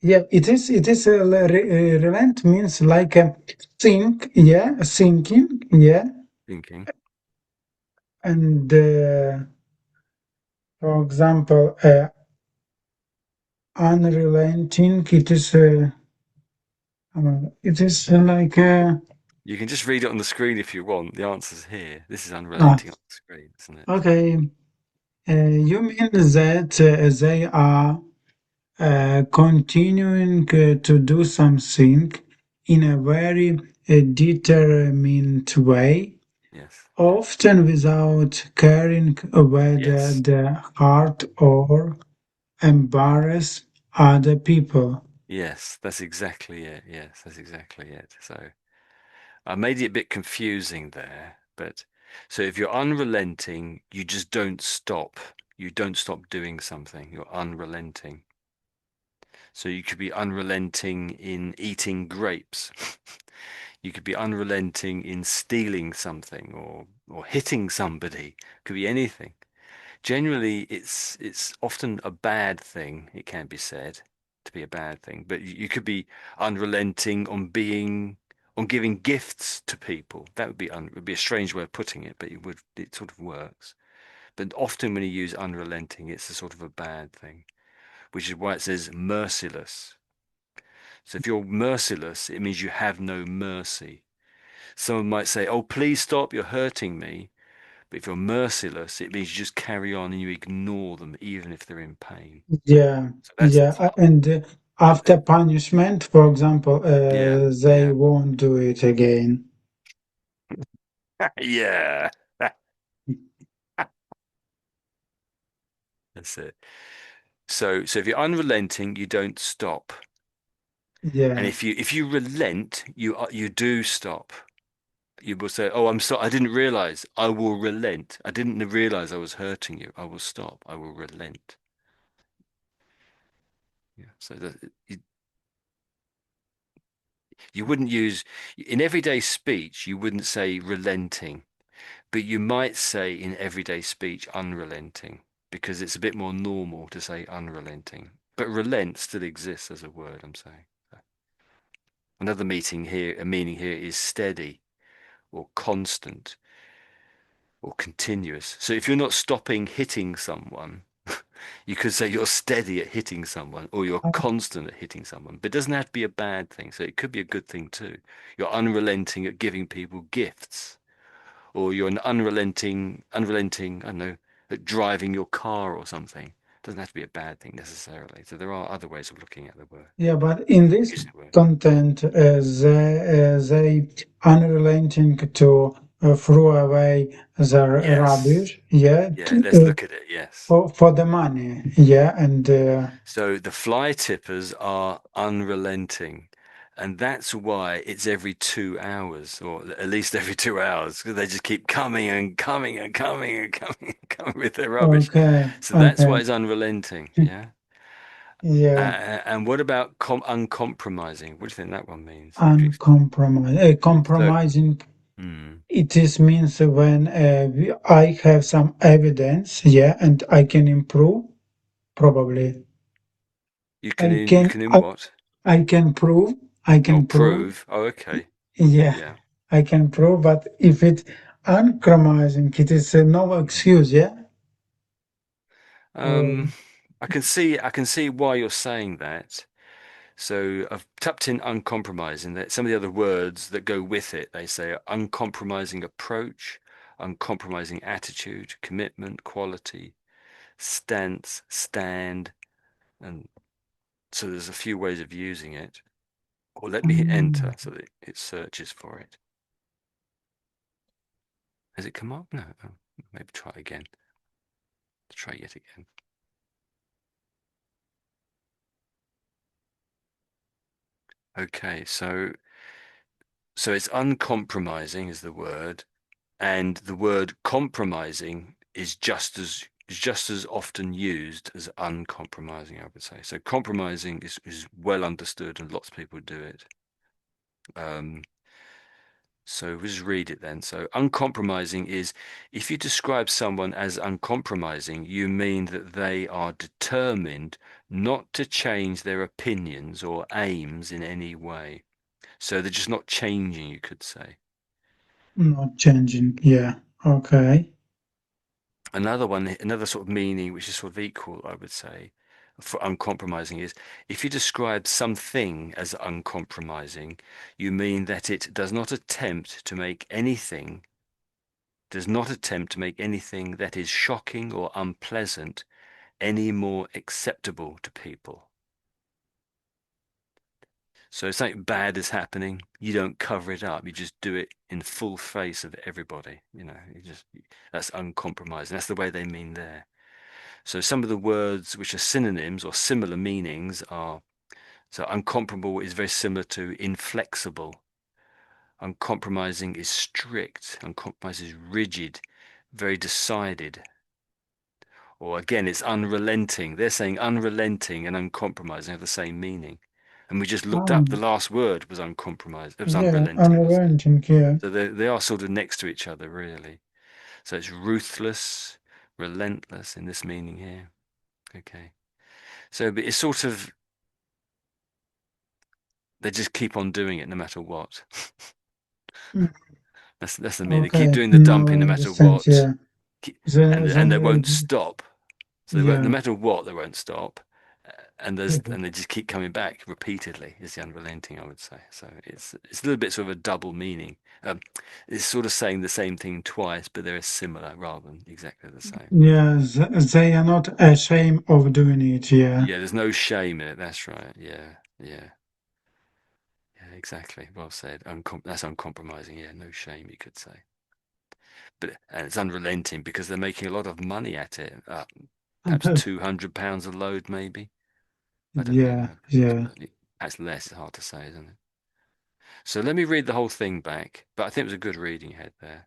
Yeah, it is relent means like sink, yeah, sinking, yeah, Thinking. and for example, unrelenting. It is like You can just read it on the screen if you want. The answer's here. This is ah, unrelenting on the screen, isn't it? okay. You mean that they are continuing to do something in a very determined way, Yes. Yeah. often without caring whether Yes. the hurt or embarrass other people. Yes. That's exactly it. Yes, that's exactly it. So I made it a bit confusing there, but so if you're unrelenting, you just don't stop. You don't stop doing something. You're unrelenting. So you could be unrelenting in eating grapes. You could be unrelenting in stealing something or hitting somebody. Could be anything. Generally, it's often a bad thing. It can be said to be a bad thing, but you could be unrelenting on giving gifts to people. That would be a strange way of putting it, but it sort of works. But often when you use unrelenting, it's a sort of a bad thing, which is why it says merciless. So if you're merciless, it means you have no mercy. Someone might say, "Oh, please stop, you're hurting me." But if you're merciless, it means you just carry on and you ignore them, even if they're in pain. Yeah, So that's the yeah, type. and But after punishment, for example, yeah, they yeah, won't do it again. yeah. That's it. So if you're unrelenting, you don't stop. And Yeah, if you relent, you do stop. You will say, "Oh, I'm sorry. I didn't realize. I will relent. I didn't realize I was hurting you. I will stop. I will relent." Yeah. So that you wouldn't use in everyday speech. You wouldn't say relenting, but you might say in everyday speech unrelenting because it's a bit more normal to say unrelenting. But relent still exists as a word, I'm saying. Another meaning here is steady or constant or continuous. So if you're not stopping hitting someone, you could say you're steady at hitting someone or you're constant at hitting someone, but it doesn't have to be a bad thing. So it could be a good thing too. You're unrelenting at giving people gifts, or you're an unrelenting, I don't know, at driving your car or something. It doesn't have to be a bad thing necessarily. So there are other ways of looking at the word, yeah, but in this using the word. Yeah. content, they unrelenting to throw away their Yes. rubbish, yeah, Yeah. Let's look at it. Yes. for the money, yeah, and So the fly tippers are unrelenting. And that's why it's every 2 hours, or at least every 2 hours, because they just keep coming and coming and coming and coming and coming with their rubbish. okay, So that's okay, why it's unrelenting. Yeah. yeah, And what about uncompromising? What do you think that one means? Could you explain? So, compromising. hmm, It is means when I have some evidence, yeah, and I can improve. Probably, you can in what? I can prove, I Oh, can prove, prove. Oh, okay. yeah, Yeah. I can prove. But if it's uncompromising, it is no Mhm. excuse, yeah. Or Um, I can see why you're saying that. So I've tapped in uncompromising. That some of the other words that go with it, they say uncompromising approach, uncompromising attitude, commitment, quality, stance, stand, and so there's a few ways of using it. Or let me hit mm, enter so that it searches for it. Has it come up? No. Oh, maybe try again. Try yet again. Okay, so it's uncompromising is the word, and the word compromising is just as often used as uncompromising, I would say. So compromising is well understood and lots of people do it. Um, so we'll just read it then. So uncompromising is if you describe someone as uncompromising, you mean that they are determined not to change their opinions or aims in any way. So they're just not changing, you could say. Not changing. Yeah. Okay. Another one, another sort of meaning which is sort of equal, I would say, for uncompromising is if you describe something as uncompromising, you mean that it does not attempt to make anything that is shocking or unpleasant any more acceptable to people. So if something bad is happening, you don't cover it up. You just do it in full face of everybody. That's uncompromising. That's the way they mean there. So some of the words which are synonyms or similar meanings are, so uncomparable is very similar to inflexible. Uncompromising is strict. Uncompromising is rigid, very decided. Or again, it's unrelenting. They're saying unrelenting and uncompromising have the same meaning. And we just looked up, the Um, last word was uncompromised. It was yeah, unrelenting, wasn't it? unrelenting. Yeah. So they are sort of next to each other, really. So it's ruthless, relentless in this meaning here. Okay. So but it's sort of they just keep on doing it no matter what. Mm, That's the meaning. They keep okay. doing the No, dumping I no matter understand. what, Yeah. and they won't Then stop. So no yeah. matter what, they won't stop, and they just keep coming back repeatedly. Is the unrelenting, I would say. So it's a little bit sort of a double meaning. Um, it's sort of saying the same thing twice, but they're similar rather than exactly the same. Yeah. They are not ashamed of doing it. Yeah. Yeah, there's no shame in it. That's right. Yeah, yeah, yeah, exactly. Well said. That's uncompromising. Yeah, no shame, you could say. And it's unrelenting because they're making a lot of money at it. Perhaps £200 a load, maybe. I don't Yeah. know. Yeah. That's less. It's hard to say, isn't it? So let me read the whole thing back. But I think it was a good reading ahead there.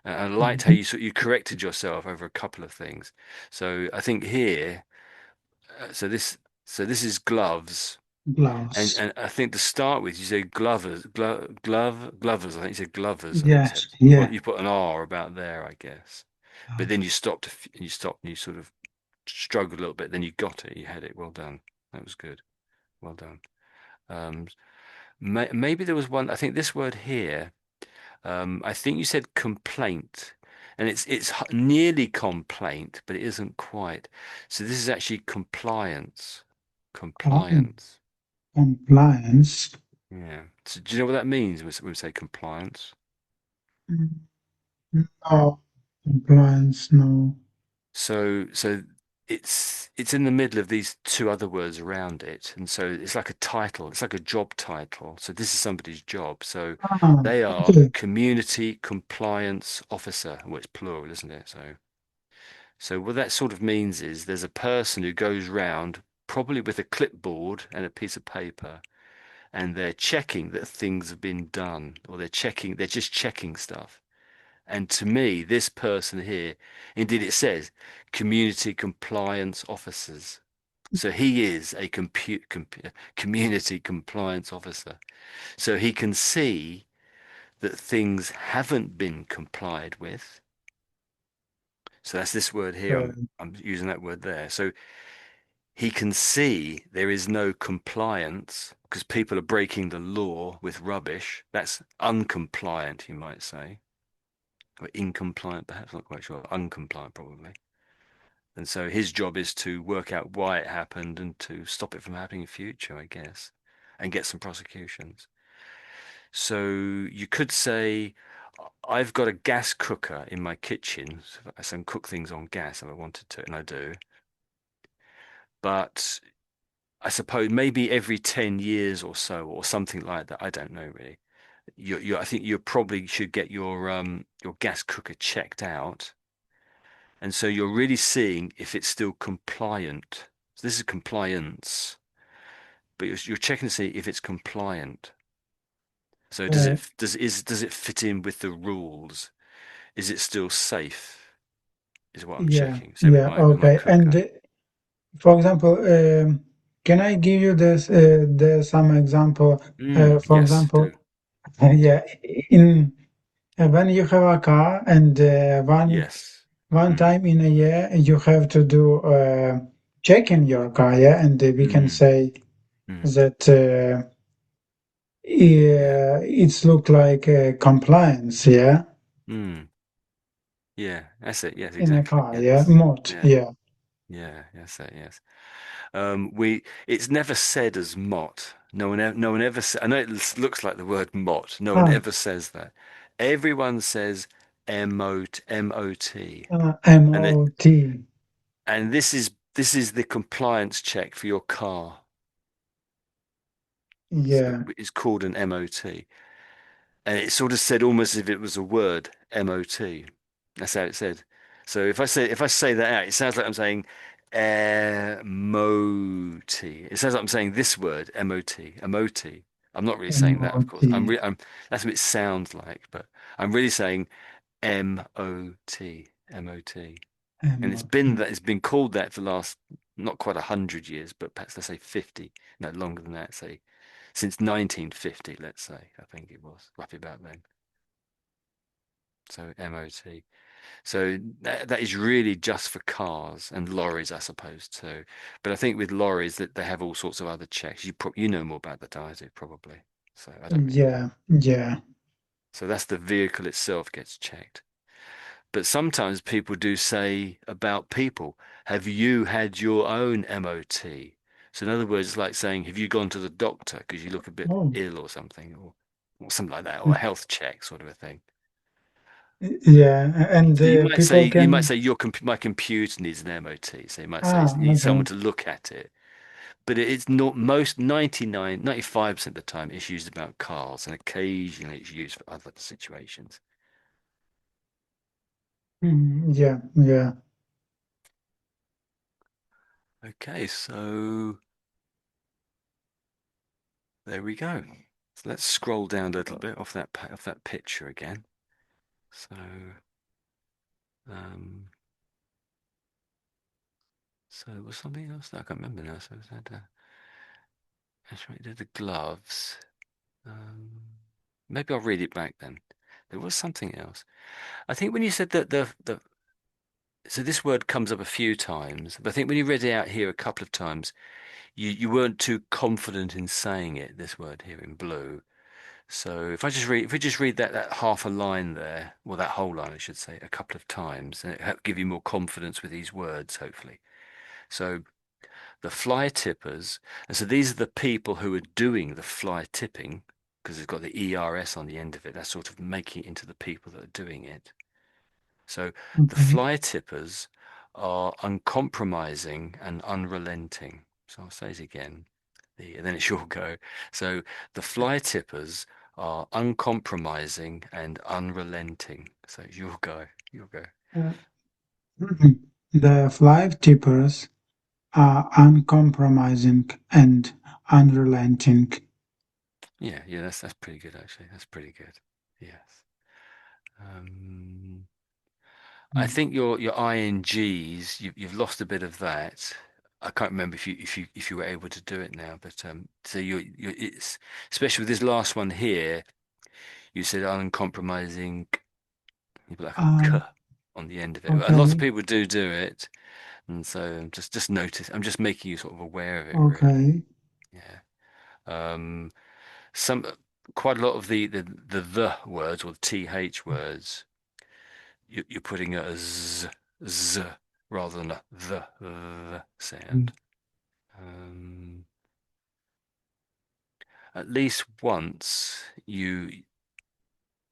I liked how you corrected yourself over a couple of things. So I think here, uh, so this so this is gloves. And Gloves. and I think to start with, you say glovers. I think you said glovers. I think you Yes. said Yeah. you put an R about there, I guess. But then you stopped and you stopped and you sort of struggled a little bit. Then you got it. You had it. Well done. That was good. Well done. Um, maybe there was one. I think this word here. I think you said complaint, and it's nearly complaint, but it isn't quite. So this is actually compliance. Com- Compliance. Compliance. Yeah. So do you know what that means when we say compliance? Mm, no. Compliance. No. So it's in the middle of these two other words around it, and so it's like a title. It's like a job title. So this is somebody's job. So Ah. they are Okay. community compliance officer. Well, it's plural, isn't it? So what that sort of means is there's a person who goes round, probably with a clipboard and a piece of paper, and they're checking that things have been done, or they're just checking stuff. And to me, this person here, indeed it says community compliance officers. So he is a community compliance officer. So he can see that things haven't been complied with. So that's this word here. I'm using that word there. So he can see there is no compliance because people are breaking the law with rubbish. That's uncompliant, you might say, or incompliant, perhaps, not quite sure. Uncompliant, probably. And so his job is to work out why it happened and to stop it from happening in future, I guess, and get some prosecutions. So you could say, I've got a gas cooker in my kitchen. So I can cook things on gas if I wanted to, and I do. But I suppose maybe every 10 years or so, or something like that. I don't know really. I think you probably should get your gas cooker checked out. And so you're really seeing if it's still compliant. So this is compliance, but you're checking to see if it's compliant. So Uh, does it fit in with the rules? Is it still safe? is what I'm Yeah, checking. Same yeah, with my okay. And cooker. for example, can I give you some example? For Yes, example, do. yeah, in when you have a car and Yes. one Mm, time in a year you have to do check in your car, yeah, and we can mm, say mm. that Yeah. it's look like compliance, yeah, Mm, yeah, that's it. Yes, in a exactly. car, yeah, Yes. mod, Yeah. yeah. Yeah, yes, yes. It's never said as mott. No one ever. I know looks like the word mott. No one Ah, ever says that. Everyone says MOT, and it MOT, and this is the compliance check for your car. So yeah, it's called an MOT, and it's sort of said almost as if it was a word, MOT. That's how it said. So if I say that out, it sounds like I'm saying moti. It sounds like I'm saying this word, MOT, emoti. I'm not really saying that, of course. MOT, That's what it sounds like, but I'm really saying MOT, MOT. And MOT. it's been called that for the last not quite 100 years, but perhaps let's say 50, no longer than that, say since 1950, let's say, I think it was roughly about then. So MOT. So that is really just for cars and lorries, I suppose, too. But I think with lorries that they have all sorts of other checks. You know more about that than I do, probably. So I don't really know. Yeah, yeah. So that's the vehicle itself gets checked. But sometimes people do say about people, have you had your own MOT? So in other words, it's like saying, have you gone to the doctor because you look a bit Oh, ill or something, or something like that, or a health check sort of a thing. yeah. And So people you might can. say my computer needs an MOT. So you might say Ah, you need someone okay. to look at it. But it's not most 95% of the time it's used about cars, and occasionally it's used for other situations. Yeah, yeah. Okay, so there we go. So let's scroll down a little bit off that picture again. So um so there was something else that I can't remember now. So was that that's right, the gloves. Um Maybe I'll read it back then. There was something else. I think when you said that the so this word comes up a few times, but I think when you read it out here a couple of times, you weren't too confident in saying it, this word here in blue. So if we just read that half a line there, well that whole line I should say, a couple of times, and it give you more confidence with these words, hopefully. So the fly tippers, and so these are the people who are doing the fly tipping, because it's got the ERS on the end of it. That's sort of making it into the people that are doing it. So the Okay. fly tippers are uncompromising and unrelenting. So I'll say it again. And then it's your go. So the fly tippers are uncompromising and unrelenting. So it's your go. Your go. Uh, the flight tippers are uncompromising and unrelenting. Yeah, yeah, that's pretty good actually. That's pretty good. Yes. Um, I think your INGs, you've lost a bit of that. I can't remember if you were able to do it now, but so you it's especially with this last one here, you said uncompromising, you put like a Uh, k on the end of it. A lot of okay, people do it, and so just notice. I'm just making you sort of aware of it, really. okay. Yeah. Um, some quite a lot of the words or the th words, you're putting it as z rather than a the sound. Um, at least once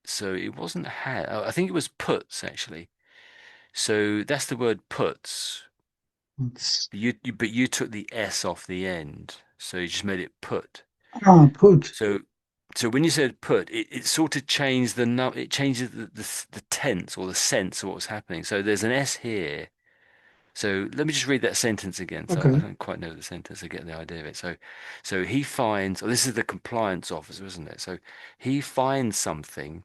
so it wasn't had. I think it was puts actually. So that's the word puts. It's, But you took the s off the end, so you just made it put. put. So so when you said put, it sort of changed it changes the tense or the sense of what was happening. So there's an s here. So let me just read that sentence again. So I Okay. don't quite know the sentence. I get the idea of it. So he finds. Oh, this is the compliance officer, isn't it? So he finds something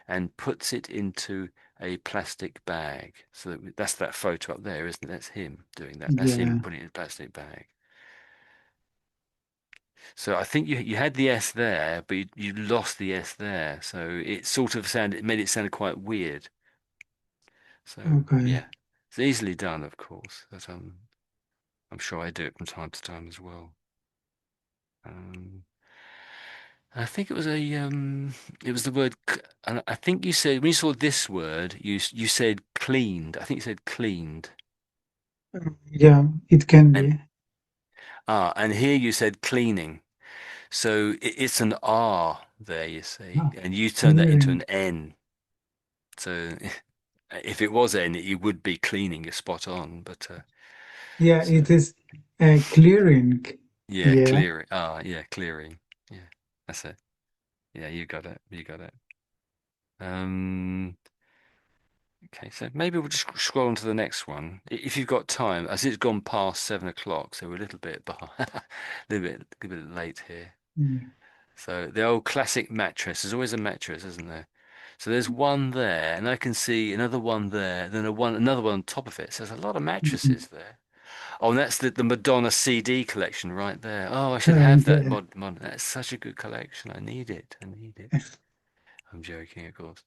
and puts it into a plastic bag. So that's that photo up there, isn't it? That's him doing that. That's him Yeah. putting it in a plastic bag. So I think you had the S there, but you lost the S there. So it sort of sounded, it made it sound quite weird. So Okay. yeah, it's easily done, of course. But I'm sure I do it from time to time as well. Um, I think it was the word, and I think you said when you saw this word, you said cleaned. I think you said cleaned, Yeah, it can and be. and here you said cleaning. So it's an R there, you see, Ah, and you turned that into clearing. an N. So if it was N, it would be cleaning. You're spot on. But Yeah, so it is clearing. yeah, Yeah. clearing. Ah, yeah, clearing. Yeah, that's it. Yeah, you got it. You got it. Um, okay, so maybe we'll just scroll on to the next one. If you've got time, as it's gone past 7 o'clock, so we're a little bit behind, a little bit late here. Mm. So the old classic mattress. There's always a mattress, isn't there? So there's one there, and I can see another one there, then another one on top of it. So there's a lot of mattresses there. Oh, and that's the Madonna CD collection right there. Oh, I should have that Yeah. That's such a good collection. I need it. I need it. I'm joking, of course.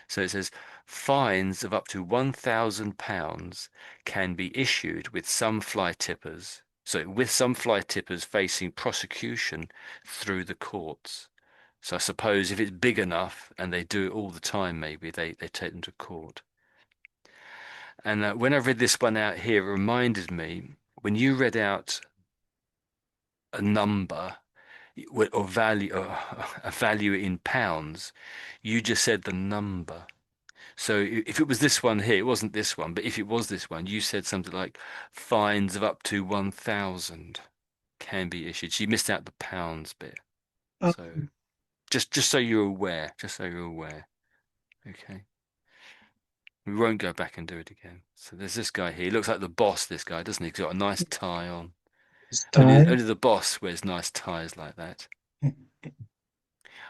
So it says fines of up to £1,000 can be issued with some fly tippers. So with some fly tippers facing prosecution through the courts. So I suppose if it's big enough and they do it all the time, maybe they take them to court. And when I read this one out here, it reminded me when you read out a number or value or a value in pounds, you just said the number. So if it was this one here, it wasn't this one, but if it was this one, you said something like fines of up to 1,000 can be issued. So you missed out the pounds bit. So Um, just so you're aware, just so you're aware. Okay. We won't go back and do it again. So there's this guy here. He looks like the boss, this guy, doesn't he? He's got a nice tie on. style. Only the boss wears nice ties like that.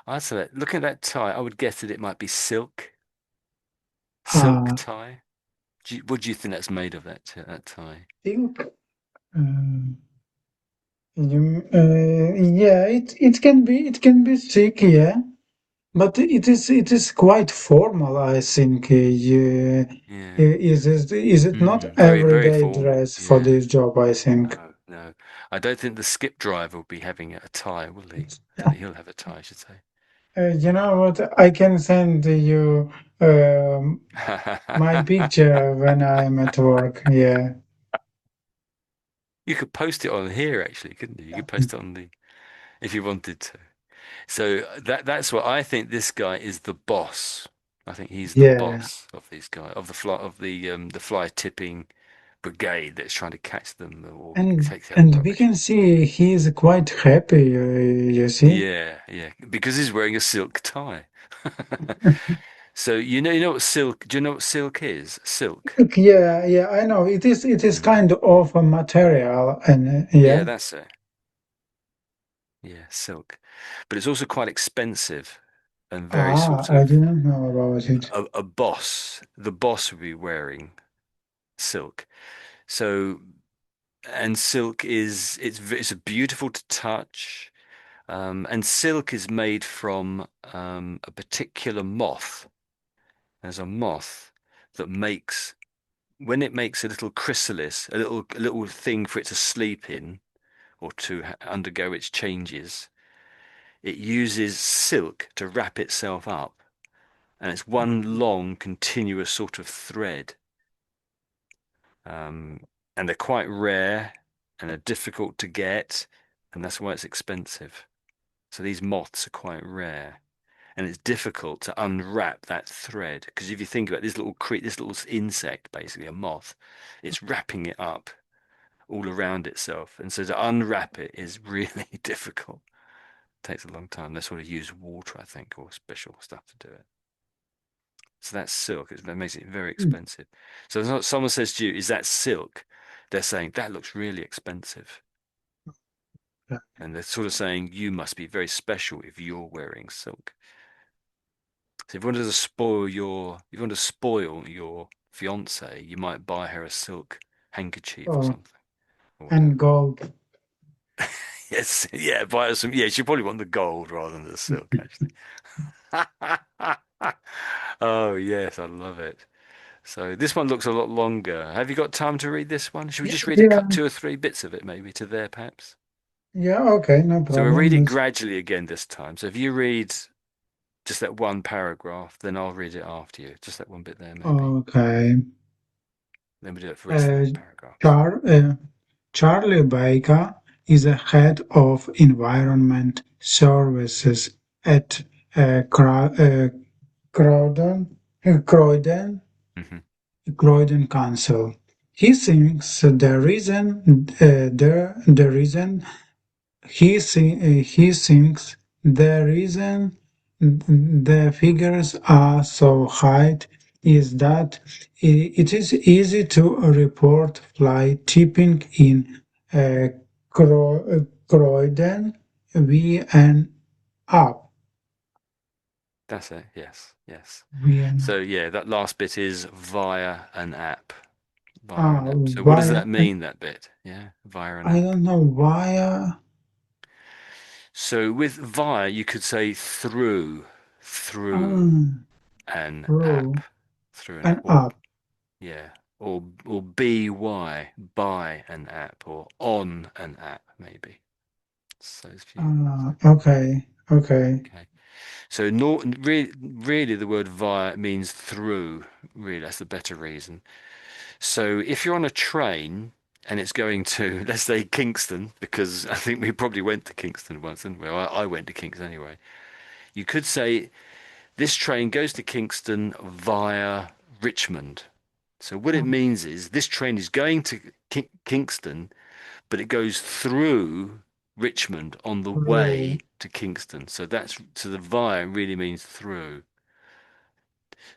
I'd say that, looking at that tie, I would guess that it might be silk. Silk Uh, tie. What do you think that's made of, that tie? think. Um, yeah, it can be thick, yeah, but it is quite formal, I think. Yeah, Yeah. is it not Very, very everyday formal. dress for Yeah. this job? I think. No, no. I don't think the skip driver will be having a tie, will he? Don't think he'll have a tie, I should say. You know what? I can send you my picture when I'm at work. Yeah. You could post it on here, actually, couldn't you? You could post it on the if you wanted to. So that's what I think. This guy is the boss. I think he's the Yeah. boss of these guys of the fly tipping brigade that's trying to catch them or And take out and we rubbish. can see he is quite happy, you see? Yeah, yeah, because he's wearing a silk tie. So you know what silk? Do you know what silk is? Silk. Yeah, yeah, I know. It is Mm. kind of a material and Yeah, yeah. that's it. Yeah, silk. But it's also quite expensive and very Ah, sort I of didn't know about it. a boss. The boss would be wearing silk. So and silk is it's beautiful to touch. And silk is made from a particular moth. There's a moth that makes when it makes a little chrysalis, a little thing for it to sleep in or to undergo its changes. It uses silk to wrap itself up, and it's one long continuous sort of thread. Um, and they're quite rare and they're difficult to get, and that's why it's expensive. So these moths are quite rare, and it's difficult to unwrap that thread because if you think about this little insect, basically a moth, it's wrapping it up all around itself, and so to unwrap it is really difficult. It takes a long time. They sort of use water, I think, or special stuff to do it. So that's silk. That makes it very expensive. So if someone says to you, "Is that silk?" They're saying that looks really expensive, and they're sort of saying you must be very special if you're wearing silk. So if you want to spoil your fiance, you might buy her a silk handkerchief or Oh, something or and whatever. gold. Yes, yeah, buy her some. Yeah, she probably want the gold rather than the silk, actually. Oh, yes, I love it. So this one looks a lot longer. Have you got time to read this one? Should we just read a Yeah, cut, two or three bits of it maybe to there, perhaps? yeah, okay, no So we'll read problem. it Let's, gradually again this time. So if you read just that one paragraph, then I'll read it after you. Just that one bit there, maybe. okay. Then we do it for the rest of Uh, the paragraphs. Char, Charlie Baker is a head of environment services at Croydon, Hmm. Croydon Council. He thinks the reason he thinks the reason the figures are so high is that it is easy to report fly tipping in uh, Croydon via an app. That's it. Yes, yes. Via an So yeah, that last bit is via an app. Via an ah, app. So what does via that mean, that bit? Yeah, via an I app. don't know via So with via, you could say through um, an app, through through an app, an or app. yeah, or by an app, or on an app, maybe. So those few. Okay, okay. Okay. So no, really, the word via means through. Really, that's the better reason. So if you're on a train and it's going to, let's say, Kingston, because I think we probably went to Kingston once, didn't we? I went to Kingston anyway. You could say this train goes to Kingston via Richmond. So what it means is this train is going to Kingston, but it goes through Richmond on the way Through to Kingston. So the via really means through.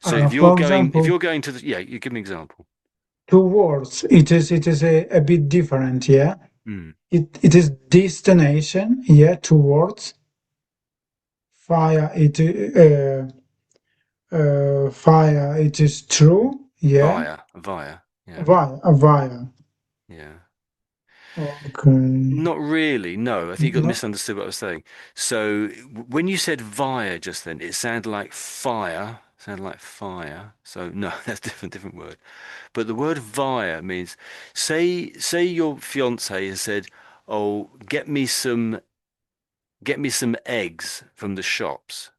So for if example, you're going to the, yeah, you give me an example. two words. It is a bit different, yeah. Hmm. It is destination, yeah, two words. Fire fire it is true, yeah. Via, yeah, Via. yeah. Okay. Not really, no. I think you got No, misunderstood what I was saying. So when you said via just then, it sounded like fire. Sounded like fire. So no, that's different word. But the word via means, say your fiance has said, "Oh, get me some eggs from the shops,"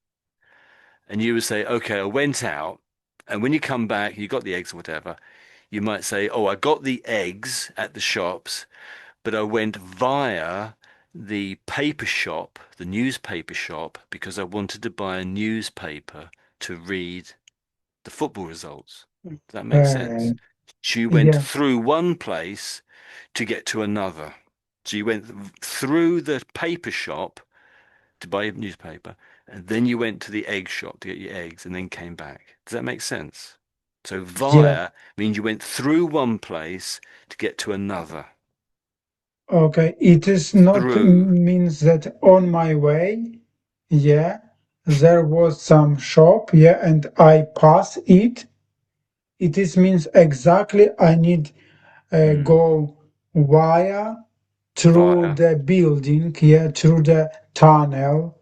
and you would say, "Okay, I went out." And when you come back, you got the eggs or whatever. You might say, "Oh, I got the eggs at the shops, but I went via the paper shop, the newspaper shop, because I wanted to buy a newspaper to read the football results." Does that make sense? okay. She went Yeah, through one place to get to another. So you went through the paper shop to buy a newspaper, and then you went to the egg shop to get your eggs, and then came back. Does that make sense? So yeah. via means you went through one place to get to another. Okay. It is not Through. means that on my way, yeah, there was some shop, yeah, and I pass it. It is means exactly I need Mm. go via through Via. the building, yeah, through the tunnel.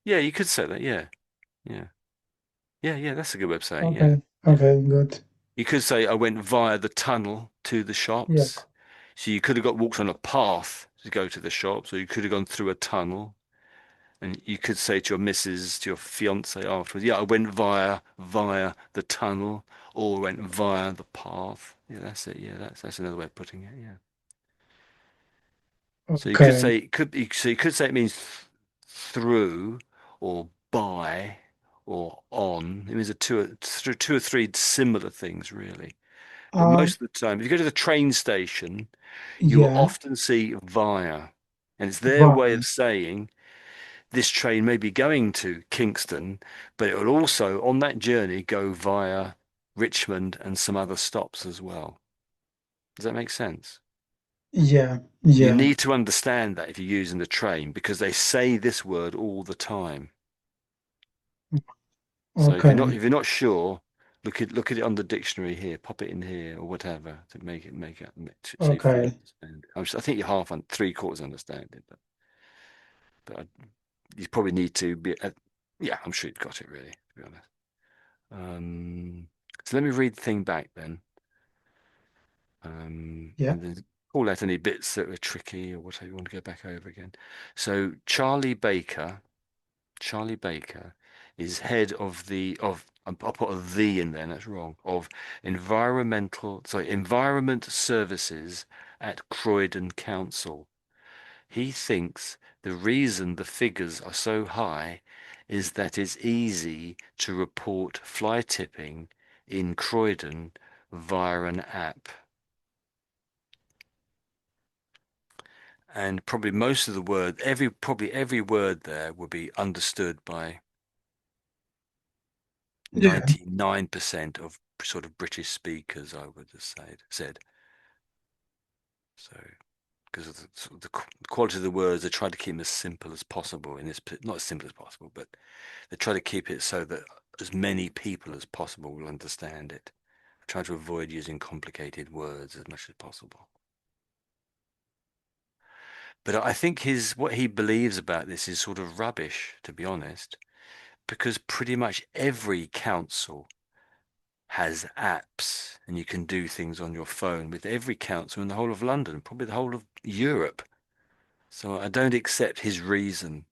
Yeah, you could say that. Yeah, yeah, yeah. That's a good way of saying. Yeah, Okay, yeah. okay, good. You could say I went via the tunnel to the Yeah, shops. So you could have got walked on a path to go to the shops, or you could have gone through a tunnel. And you could say to your missus, to your fiance afterwards, yeah, I went via the tunnel, or went via the path. Yeah, that's it. Yeah, that's another way of putting it. Yeah. So you could okay. say so you could say it means through or by or on. It means two or three similar things really. But Uh, most of the time, if you go to the train station, you will yeah, often see via, and it's their way via. of saying this train may be going to Kingston, but it will also on that journey go via Richmond and some other stops as well. Does that make sense? Yeah, You yeah. need to understand that if you're using the train because they say this word all the time. So Okay. if you're not sure, look at it on the dictionary here, pop it in here or whatever to make it so you fully Okay. understand. I think you're half on three quarters understand it, but you probably need to be. Yeah, I'm sure you've got it really, to be honest. So let me read the thing back then, Yeah. and then call out any bits that were tricky or whatever you want to go back over again. So Charlie Baker is head of I'll put a "the" in there, that's wrong, of Environment Services at Croydon Council. He thinks the reason the figures are so high is that it's easy to report fly tipping in Croydon via an app. And probably most of the word, probably every word there will be understood by Yeah. 99% of sort of British speakers, I would have said. So, because of the quality of the words, they try to keep them as simple as possible in this, not as simple as possible, but they try to keep it so that as many people as possible will understand it. Try to avoid using complicated words as much as possible. But I think what he believes about this is sort of rubbish, to be honest, because pretty much every council has apps and you can do things on your phone with every council in the whole of London, probably the whole of Europe. So I don't accept his reason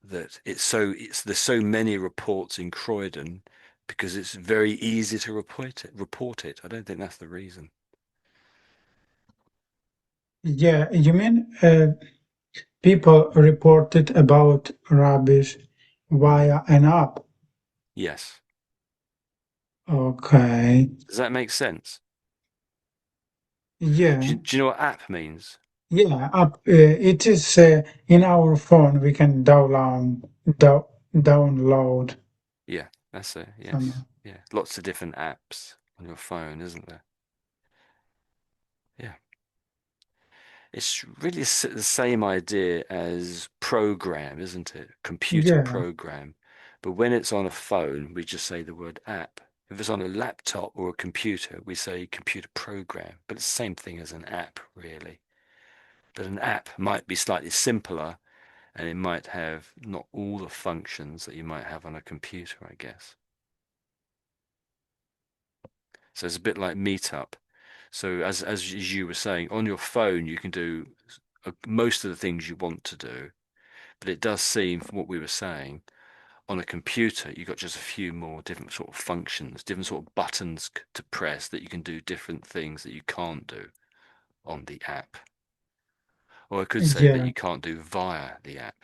that there's so many reports in Croydon because it's very easy to report it. I don't think that's the reason. Yeah. You mean people reported about rubbish Mm. via an app? Yes. Okay. Does that make sense? Yeah. Do you know what app means? Yeah. App. It is in our phone. We can download Yeah, that's it. Yes. some. Yeah. Lots of different apps on your phone, isn't there? Yeah. It's really the same idea as program, isn't it? Computer Yeah. program. But when it's on a phone, we just say the word app. If it's on a laptop or a computer, we say computer program. But it's the same thing as an app, really. But an app might be slightly simpler and it might have not all the functions that you might have on a computer, I guess. So it's a bit like Meetup. So as you were saying, on your phone you can do most of the things you want to do, but it does seem, from what we were saying, on a computer you've got just a few more different sort of functions, different sort of buttons to press that you can do different things that you can't do on the app. Or I could say that Yeah. you can't do via the app.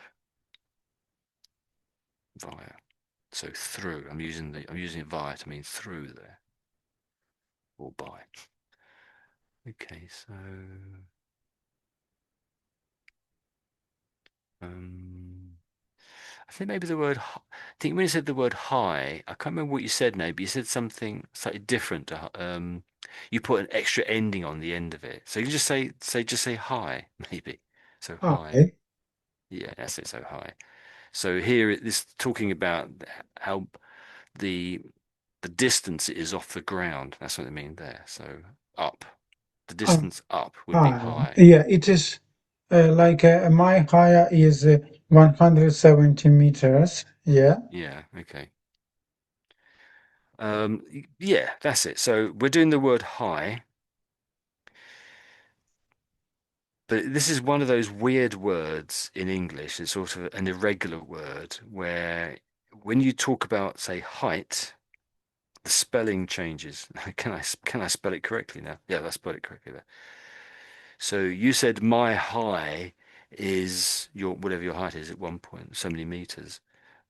Via. So through. I'm using it via to mean through there or by. Okay, so um I think maybe I think when you said the word high, I can't remember what you said now, but you said something slightly different. You put an extra ending on the end of it. So you can just say high, maybe. So high. Okay. Yeah, that's it. So high. So here this talking about how the the distance it is off the ground. That's what I mean there. So up. The Uh, distance up would be High. high. Yeah. It is like my higher is 170 meters. Yeah. Yeah, okay. Yeah, that's it. So we're doing the word high. But this is one of those weird words in English. It's sort of an irregular word where when you talk about, say, height, the spelling changes. Can I spell it correctly now? Yeah, I spelled it correctly there. So you said my high is your whatever your height is at one point, so many meters.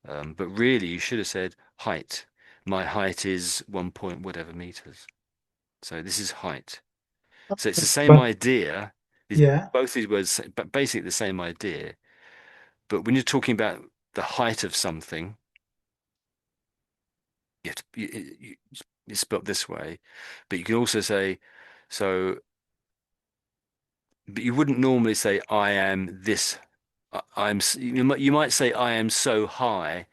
But really you should have said height. My height is one point whatever meters. So this is height. So it's the same But idea. yeah. Both these words, but basically the same idea. But when you're talking about the height of something, you have to, it's spelled this way. But you can also say, so, but you wouldn't normally say, I am this. You might say, I am so high,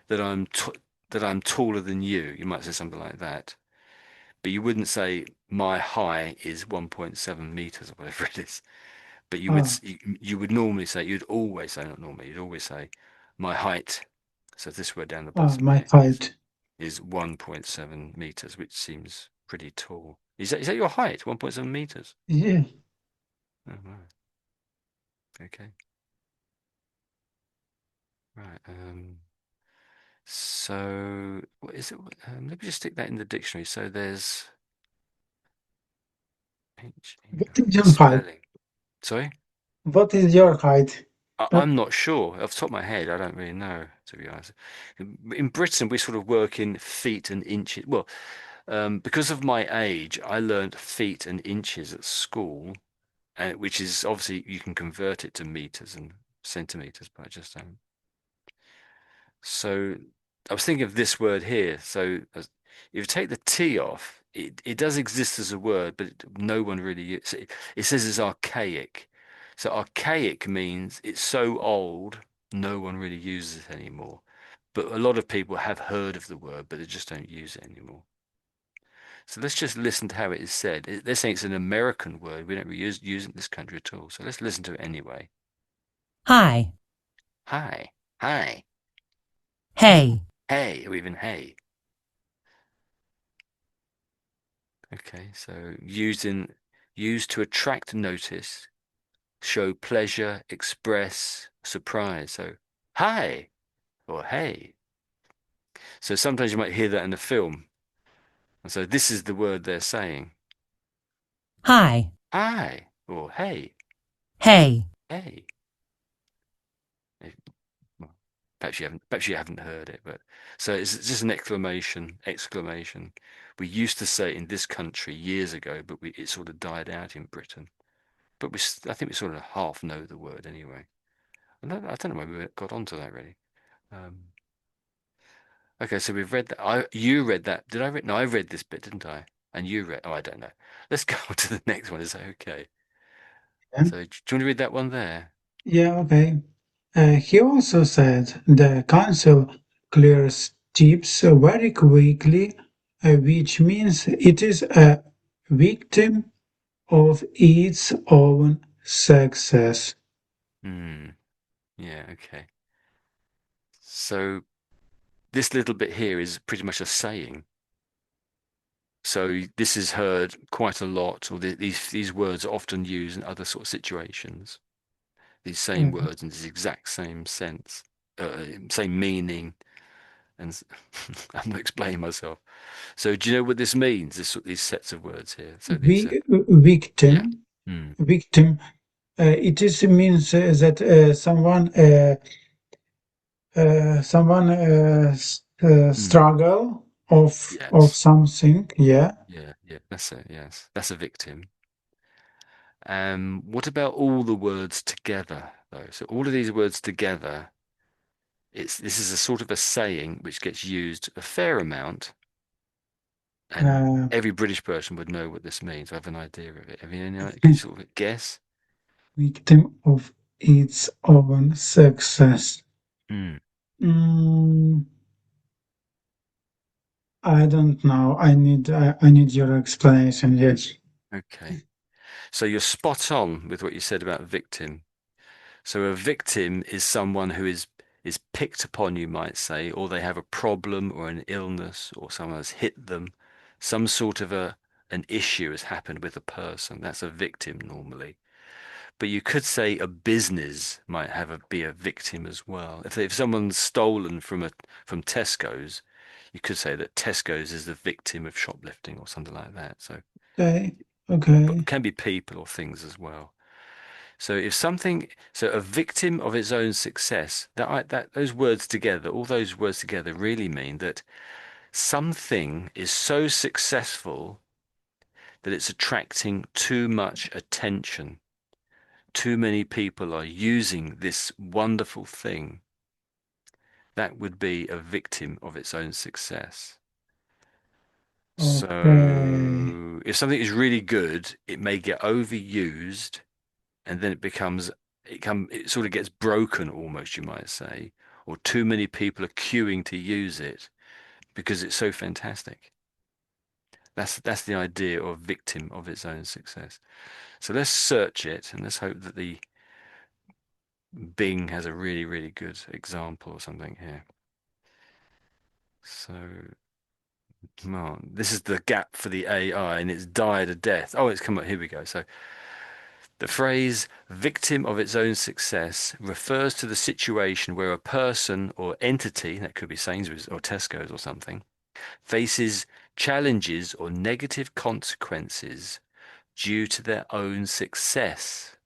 that I'm t that I'm taller than you. You might say something like that, but you wouldn't say my height is 1.7 meters or whatever it is. But Ah, you would normally say you'd always say not normally you'd always say my height. So this word down the bottom my here height. is 1.7 meters, which seems pretty tall. Is that your height? 1.7 meters. Yeah. Oh, right. Okay. Right. So what is it? Let me just stick that in the dictionary. So there's What is the your height? spelling. Sorry? What is your height? What? I'm not sure. Off the top of my head, I don't really know, to be honest. In Britain, we sort of work in feet and inches. Well, because of my age, I learned feet and inches at school, which is obviously you can convert it to meters and centimeters, but I just don't. So I was thinking of this word here. So if you take the T off, it does exist as a word, but no one really uses it. It says it's archaic. So archaic means it's so old, no one really uses it anymore. But a lot of people have heard of the word, but they just don't use it anymore. So let's just listen to how it is said. They're saying it's an American word. We don't really use it in this country at all. So let's listen to it anyway. Hi, Hi, hi, hey, hey, or even hey. Okay, so used to attract notice, show pleasure, express surprise. So hi or hey. So sometimes you might hear that in a film. And so this is the word they're saying. hi, Hi or hey, hey. hey. Eh, well, perhaps you haven't heard it, but so it's just an exclamation, exclamation. We used to say it in this country years ago, but it sort of died out in Britain. But I think we sort of half know the word anyway. I don't know where we got onto that really. Um, okay, so we've read that. You read that. Did I read? No, I read this bit, didn't I? And you read. Oh, I don't know. Let's go on to the next one. Is that okay? Yeah, So, do you want to read that one there? yeah, okay. He also said the council clears tips very quickly, which means it is a victim of its own success. Hmm. Yeah. Okay. So this little bit here is pretty much a saying. So this is heard quite a lot, or these words are often used in other sort of situations. These same Uh, words in this exact same sense, same meaning, and I'm not explaining myself. So do you know what this means? These sets of words here. So these are yeah. victim, Mm, victim. It is means that someone mm. struggle of Yes. something. Yeah. Yeah, yeah. That's it. Yes. That's a victim. What about all the words together though? So all of these words together, this is a sort of a saying which gets used a fair amount, and Uh, every British person would know what this means. I have an idea of it. Have you any? Can you sort of guess? victim of its own success. Mm, Mm, I don't know. I need your explanation. Yes. okay. So you're spot on with what you said about victim. So a victim is someone who is picked upon, you might say, or they have a problem or an illness or someone has hit them. Some sort of an issue has happened with a person. That's a victim normally. But you could say a business might be a victim as well. If someone's stolen from Tesco's, you could say that Tesco's is the victim of shoplifting or something like that. So, Okay. but it Okay. can be people or things as well. So a victim of its own success, that those words together, all those words together really mean that something is so successful that it's attracting too much attention. Too many people are using this wonderful thing. That would be a victim of its own success. Okay. So if something is really good, it may get overused and then it sort of gets broken almost, you might say, or too many people are queuing to use it because it's so fantastic. That's the idea of victim of its own success. So let's search it and let's hope that the Bing has a really, really good example or something here. So, come on, this is the gap for the AI and it's died a death. Oh, it's come up. Here we go. So the phrase victim of its own success refers to the situation where a person or entity, that could be Sainsbury's or Tesco's or something, faces challenges or negative consequences due to their own success.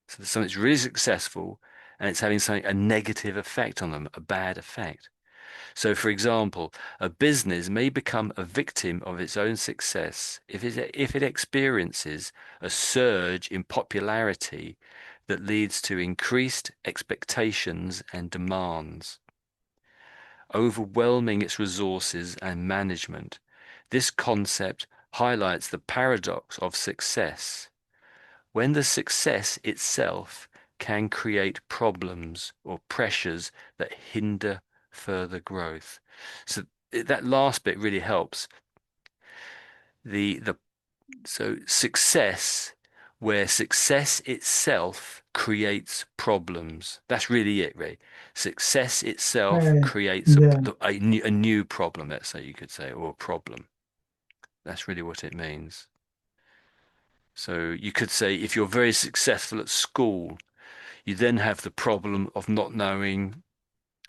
So something's really successful and it's having something a negative effect on them, a bad effect. So, for example, a business may become a victim of its own success if it experiences a surge in popularity that leads to increased expectations and demands, overwhelming its resources and management. This concept highlights the paradox of success when the success itself can create problems or pressures that hinder further growth. So that last bit really helps. The so success where success itself creates problems. That's really it, really. Success itself Uh, creates yeah, a new problem, let's say you could say, or a problem. That's really what it means. So you could say if you're very successful at school, you then have the problem of not knowing,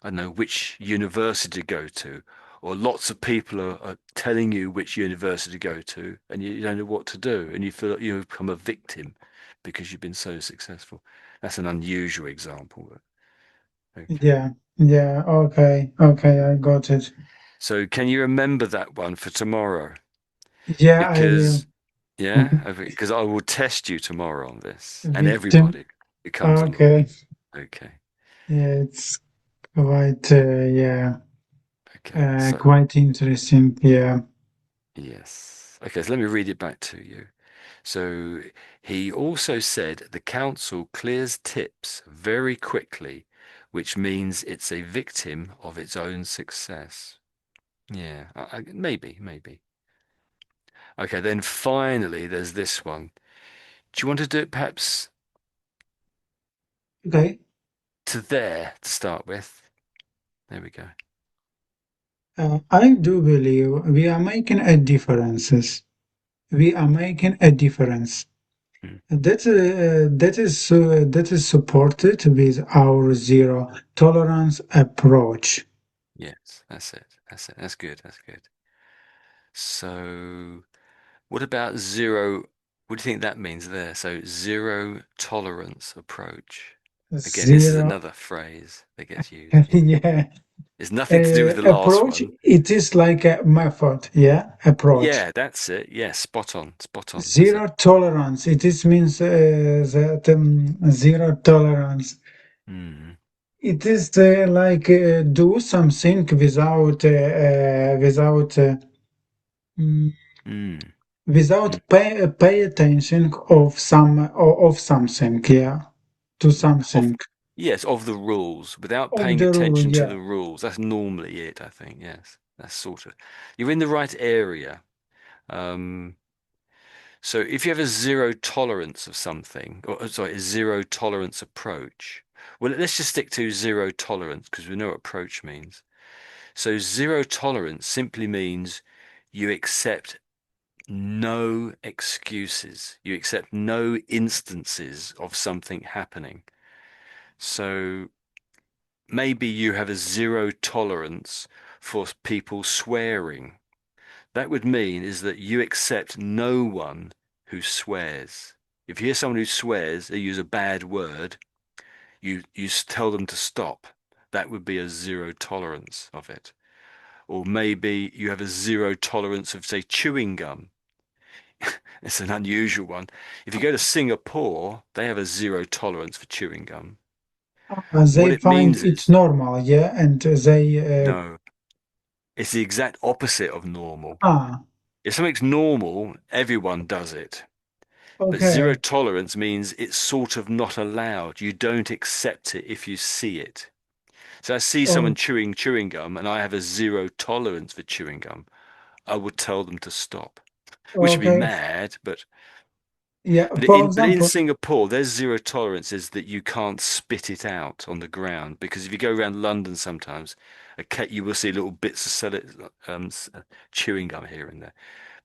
I don't know, which university to go to, or lots of people are telling you which university to go to, and you don't know what to do, and you feel like you've become a victim because you've been so successful. That's an unusual example. Okay. yeah, yeah. Okay, okay, I got it. So can you remember that one for tomorrow? Yeah, I will. Because, yeah, because I will test you tomorrow on this, and Victim. everybody who comes along. Okay. Okay. Yeah, it's quite, yeah, Okay. So, quite interesting. Yeah. yes. Okay, so let me read it back to you. So he also said the council clears tips very quickly, which means it's a victim of its own success. Yeah, maybe, maybe. Okay, then finally there's this one. Do you want to do it perhaps Okay. to there to start with? There we go. I do believe we are making a differences. We are making a difference. Mm, That is supported with our zero tolerance approach. yes, that's it. That's it. That's good. That's good. So what about zero? What do you think that means there? So zero tolerance approach. Again, this is Zero, another phrase that gets used. Yeah. yeah. It's nothing to do with the last Approach. one. It is like a method. Yeah, approach. Yeah, that's it. Yeah, spot on. Spot on. That's Zero it. tolerance. It is means that zero tolerance. Mm, It is like do something mm, mm, without mm. pay attention of something. Yeah, to Of something yes, of the rules, without of paying the rule. attention to Yeah. the rules. That's normally it, I think. Yes, that's sort of. You're in the right area. Um, So if you have a zero tolerance of something, or sorry, a zero tolerance approach, well, let's just stick to zero tolerance because we know what approach means. So zero tolerance simply means you accept no excuses. You accept no instances of something happening. So maybe you have a zero tolerance for people swearing. That would mean is that you accept no one who swears. If you hear someone who swears, they use a bad word, you tell them to stop. That would be a zero tolerance of it. Or maybe you have a zero tolerance of, say, chewing gum. It's an unusual one. If you go to Singapore, they have a zero tolerance for chewing gum. What They it find means it is, normal. Yeah, and they no, it's the exact opposite of normal. ah If something's normal, everyone does it. But zero okay. tolerance means it's sort of not allowed. You don't accept it if you see it. So I see someone Oh, chewing gum, and I have a zero tolerance for chewing gum. I would tell them to stop, which would be okay. mad, but Yeah, but for in example, Singapore, there's zero tolerance is that you can't spit it out on the ground because if you go around London sometimes, you will see little bits of chewing gum here and there.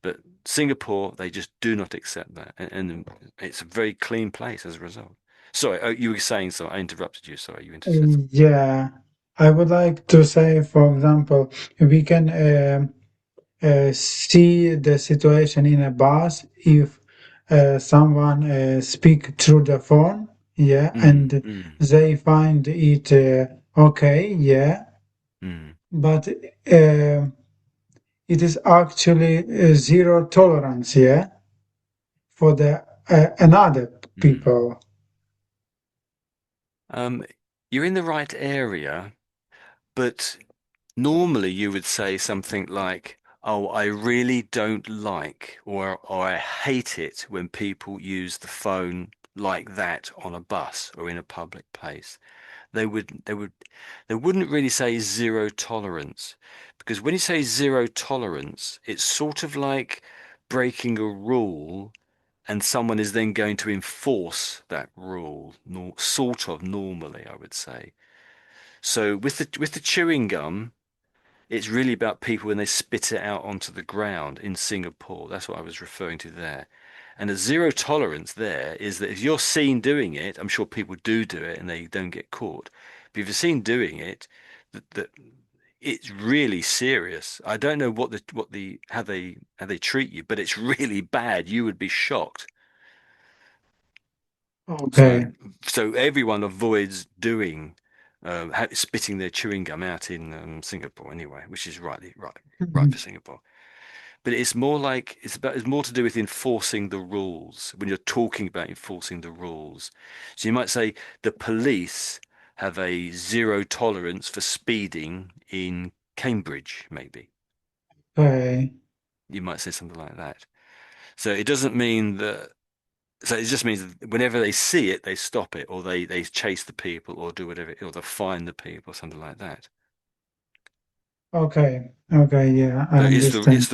But Singapore, they just do not accept that, and it's a very clean place as a result. Sorry, oh, you were saying so. I interrupted you. Sorry, you said something. yeah, I would like to say, for example, we can see the situation in a bus if someone speak through the phone, yeah, Mm, and mm, they find it okay, yeah, mm, but it is actually zero tolerance, yeah, for the another mm. people. Um, you're in the right area, but normally you would say something like, "Oh, I really don't like or I hate it when people use the phone like that on a bus or in a public place." They would they wouldn't really say zero tolerance because when you say zero tolerance, it's sort of like breaking a rule and someone is then going to enforce that rule, sort of normally, I would say. So with the chewing gum, it's really about people when they spit it out onto the ground in Singapore. That's what I was referring to there. And a zero tolerance there is that if you're seen doing it, I'm sure people do it and they don't get caught. But if you're seen doing it, that it's really serious. I don't know what the how they treat you, but it's really bad. You would be shocked. So Okay. so everyone avoids doing spitting their chewing gum out in Singapore anyway, which is right for Mhm. Singapore. But it's more like it's more to do with enforcing the rules when you're talking about enforcing the rules. So you might say the police have a zero tolerance for speeding in Cambridge, maybe. Okay. You might say something like that. So it doesn't mean that. So it just means that whenever they see it, they stop it, or they chase the people, or do whatever, or they find the people, something like that. Okay. Okay. Yeah, I So understand. it's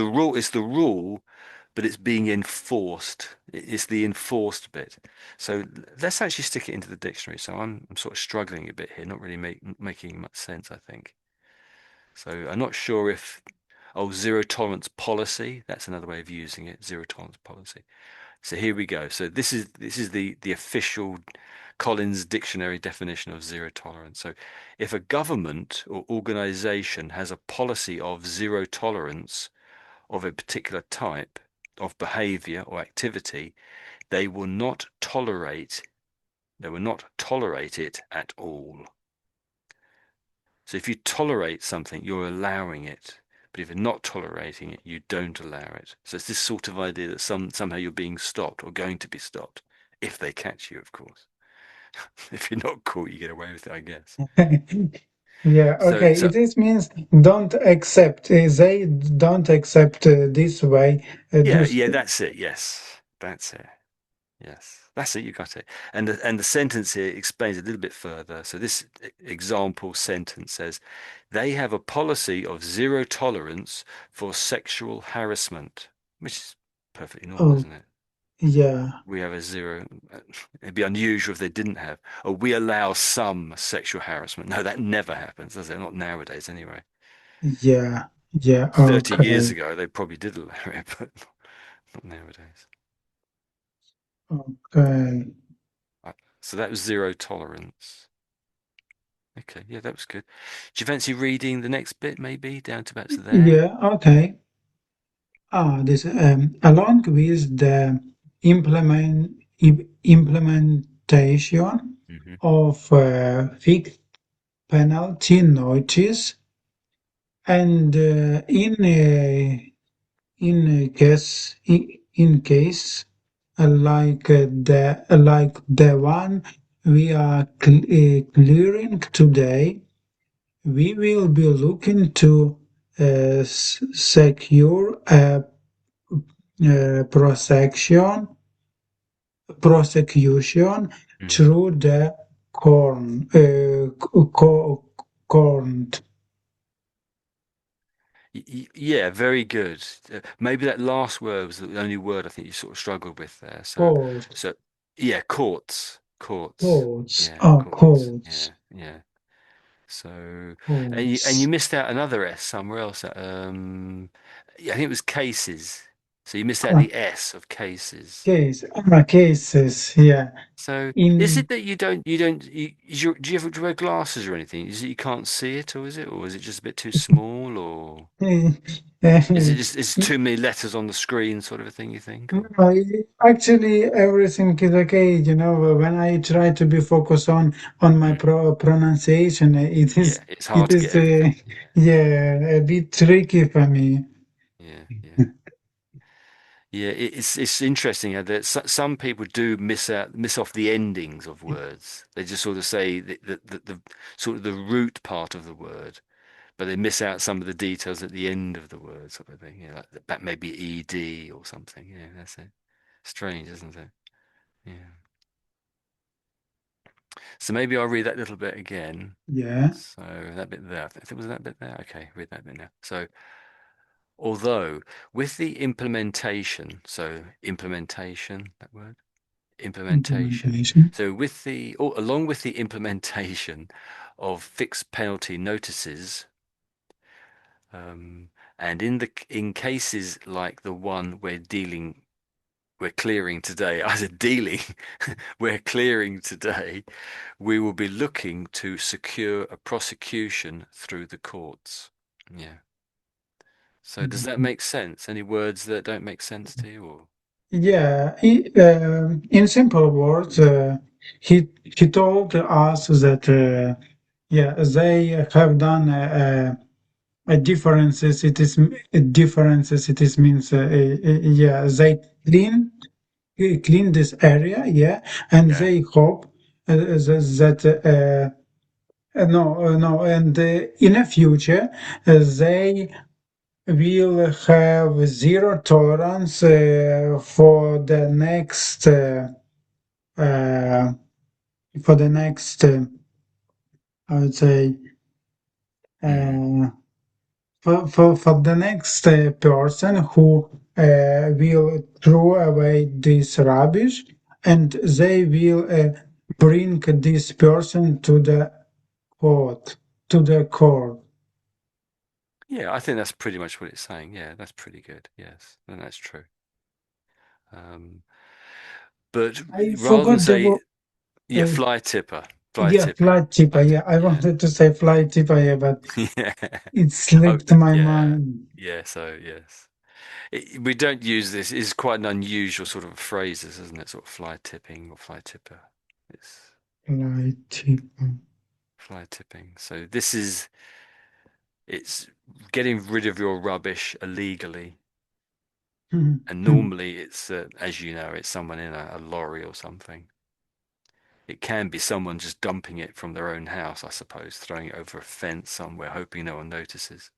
the rule, but it's being enforced. It's the enforced bit. So let's actually stick it into the dictionary. So I'm sort of struggling a bit here, not really making much sense, I think. So I'm not sure if zero tolerance policy. That's another way of using it. Zero tolerance policy. So here we go. So this is the official Collins Dictionary definition of zero tolerance. So if a government or organization has a policy of zero tolerance of a particular type of behavior or activity, they will not tolerate it at all. So if you tolerate something, you're allowing it. But if you're not tolerating it, you don't allow it. So it's this sort of idea that somehow you're being stopped or going to be stopped, if they catch you, of course. If you're not caught, you get away with it, I guess. Yeah, So okay. so It means don't accept. They don't accept this way. yeah, Just yeah, that's it. Yes, that's it. Yes, that's it. You got it. And the sentence here explains a little bit further. So this example sentence says, they have a policy of zero tolerance for sexual harassment, which is perfectly normal, oh isn't it? yeah, We have a zero. It'd be unusual if they didn't have. Or we allow some sexual harassment. No, that never happens, does it? Not nowadays, anyway. yeah, yeah. 30 years Okay, ago, they probably did allow it, but not nowadays. okay. Right. So that was zero tolerance. Okay, yeah, that was good. Do you fancy reading the next bit, maybe down to about to there? Yeah, okay. This along with the implementation Hmm. of fixed penalty notice and in case like the one we are clearing today, we will be looking to secure a prosecution Hmm. through the corn, corned, Yeah, very good. Maybe that last word was the only word I think you sort of struggled with there. cold, So yeah, courts. coats, Yeah, oh, courts. coats, Yeah, yeah. So, and you coats. missed out another S somewhere else. Yeah, I think it was cases. So you missed out Ah, the S of cases. cases, yeah. So is In it that do you ever wear glasses or anything? Is it you can't see it, or is it just a bit too small, or is it just is too many letters on the screen, sort of a thing you think? Or No, actually, everything is okay. When I try to be focused on my Mm. pronunciation, Yeah, it's it hard to get is everything. yeah, a bit tricky for me. Yeah, yeah. Yeah, it's interesting how that some people do miss off the endings of words. They just sort of say the sort of the root part of the word, but they miss out some of the details at the end of the word, sort of thing. Like that may be ed or something. Yeah, that's it. Strange, isn't it? Yeah. So maybe I'll read that little bit again. Yeah. So that bit there, I think it was that bit there. Okay, read that bit now. So although with the implementation, so implementation, that word. Implementation. Implementation. So along with the implementation of fixed penalty notices, and in cases like the one we're clearing today, I said dealing, we're clearing today, we will be looking to secure a prosecution through the courts. Yeah. So does that make sense? Any words that don't make sense to you, or? Yeah. In simple words, he told us that yeah, they have done differences. Differences. It is means yeah, they clean clean this area, yeah, and Yeah. they hope that no, and in the future they will have zero tolerance uh, for the next I would say Mm. uh, for the next person who will throw away this rubbish, and they will bring this person to the court, to the court. Yeah, I think that's pretty much what it's saying. Yeah, that's pretty good. Yes, and that's true. Um, but I rather than forgot the say, word. yeah, fly Yeah, tipping, flight tipper. fly Yeah, tip. I Yeah, wanted to say flight tipper, yeah, but yeah. it Oh, slipped my yeah, mind. yeah. So yes, we don't use this. It's quite an unusual sort of phrases, isn't it? Sort of fly tipping or fly tipper. It's Flight tipper. fly tipping. So it's getting rid of your rubbish illegally. And normally it's, as you know, it's someone in a lorry or something. It can be someone just dumping it from their own house, I suppose, throwing it over a fence somewhere, hoping no one notices.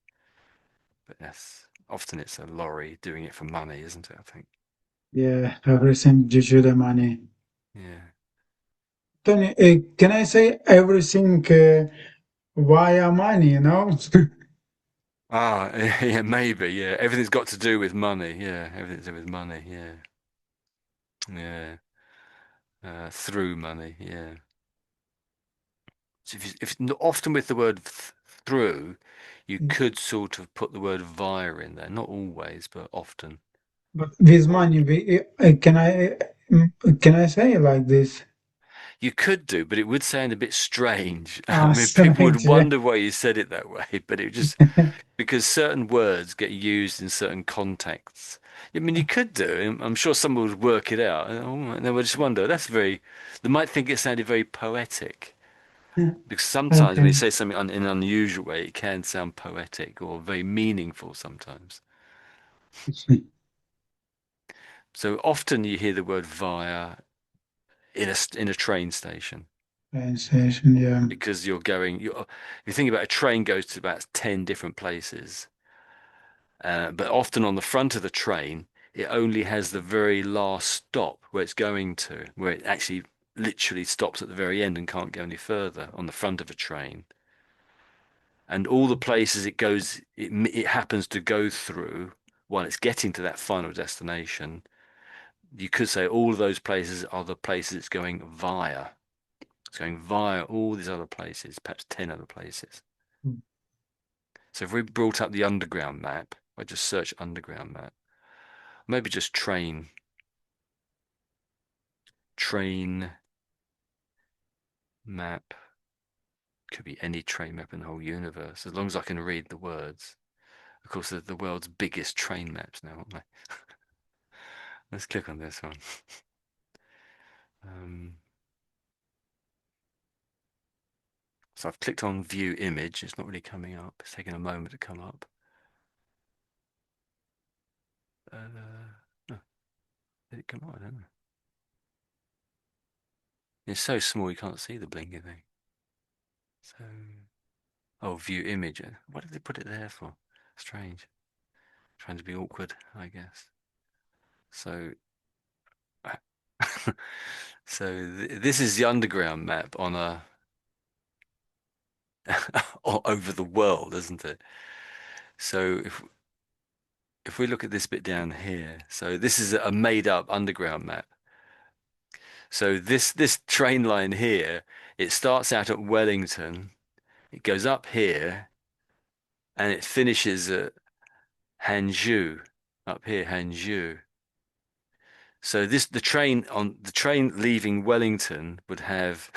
But yes, often it's a lorry doing it for money, isn't it? I think. Yeah, everything due to the money. Yeah. Tony, can I say everything via money, Ah, yeah, maybe. Yeah, everything's got to do with money. Yeah, everything's to do with money. Yeah, yeah. Through money. Yeah. So often with the word through, you could sort of put the word via in there. Not always, but often. But with Or money, can I say it like this? you could do, but it would sound a bit strange. I Ah, mean, people strange, would yeah. wonder why you said it that way, but it just because certain words get used in certain contexts. I mean, you could do, and I'm sure someone would work it out, and they would just wonder, they might think it sounded very poetic. Because sometimes when Okay. you say something in an unusual way, it can sound poetic or very meaningful sometimes. So often you hear the word via in a train station. Translation, yeah. Because you think about a train goes to about 10 different places, but often on the front of the train, it only has the very last stop where it's going to, where it actually literally stops at the very end and can't go any further on the front of a train. and all the places it goes, it happens to go through while it's getting to that final destination. You could say all of those places are the places it's going via. It's going via all these other places, perhaps 10 other places. So if we brought up the underground map, I just search underground map, maybe just train map. Could be any train map in the whole universe, as long as I can read the words. Of course, they're the world's biggest train maps now, aren't they? Let's click on this one. Um, so I've clicked on view image. It's not really coming up. It's taking a moment to come up. Oh, did it come up? I don't know. It's so small you can't see the blinking thing. So, oh, view image. What did they put it there for? Strange. Trying to be awkward, I guess. So, so this is the underground map on a all over the world, isn't it? So if we look at this bit down here, so this is a made up underground map. So this train line here, it starts out at Wellington, it goes up here, and it finishes at Hangzhou, up here, Hangzhou. So the train leaving Wellington would have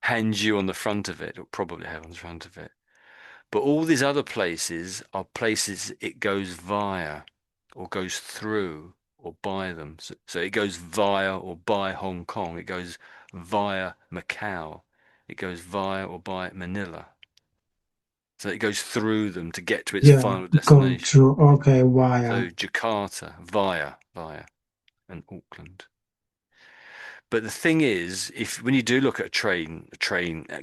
Hangzhou on the front of it, or probably have on the front of it. But all these other places are places it goes via, or goes through, or by them. So it goes via or by Hong Kong. It goes via Macau. It goes via or by Manila. So it goes through them to get to its Yeah, final go destination. through. Okay, via. So Jakarta, via, and Auckland. But the thing is, if when you do look at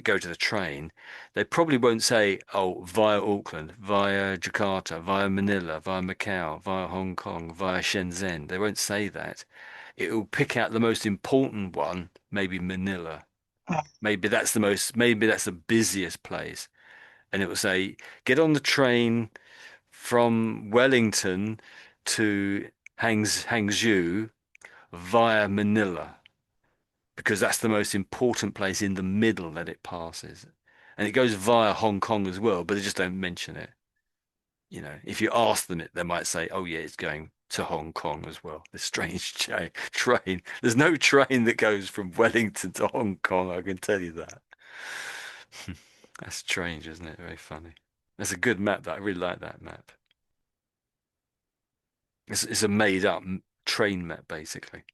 go to the train, they probably won't say, oh, via Auckland, via Jakarta, via Manila, via Macau, via Hong Kong, via Shenzhen. They won't say that. It will pick out the most important one, maybe Manila. Uh, Maybe that's the busiest place. And it will say, get on the train from Wellington to Hangzhou via Manila, because that's the most important place in the middle that it passes. And it goes via Hong Kong as well, but they just don't mention it. You know, if you ask them it, they might say, oh yeah, it's going to Hong Kong as well. This strange train. There's no train that goes from Wellington to Hong Kong, I can tell you that. That's strange, isn't it? Very funny. That's a good map. That I really like that map. It's a made up train map, basically.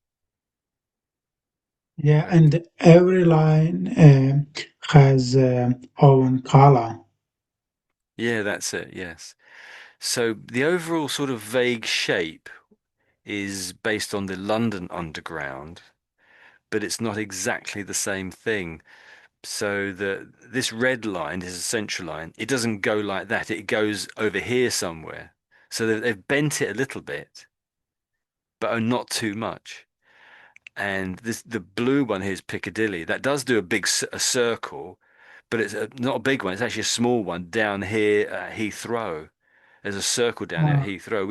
yeah, Very good. and every line has own color. Yeah, that's it. Yes. So the overall sort of vague shape is based on the London Underground, but it's not exactly the same thing. So this red line is a central line. It doesn't go like that. It goes over here somewhere. So they've bent it a little bit, but not too much. And the blue one here is Piccadilly. That does do a circle, but it's not a big one. It's actually a small one down here at Heathrow. There's a circle down there at Uh, Heathrow.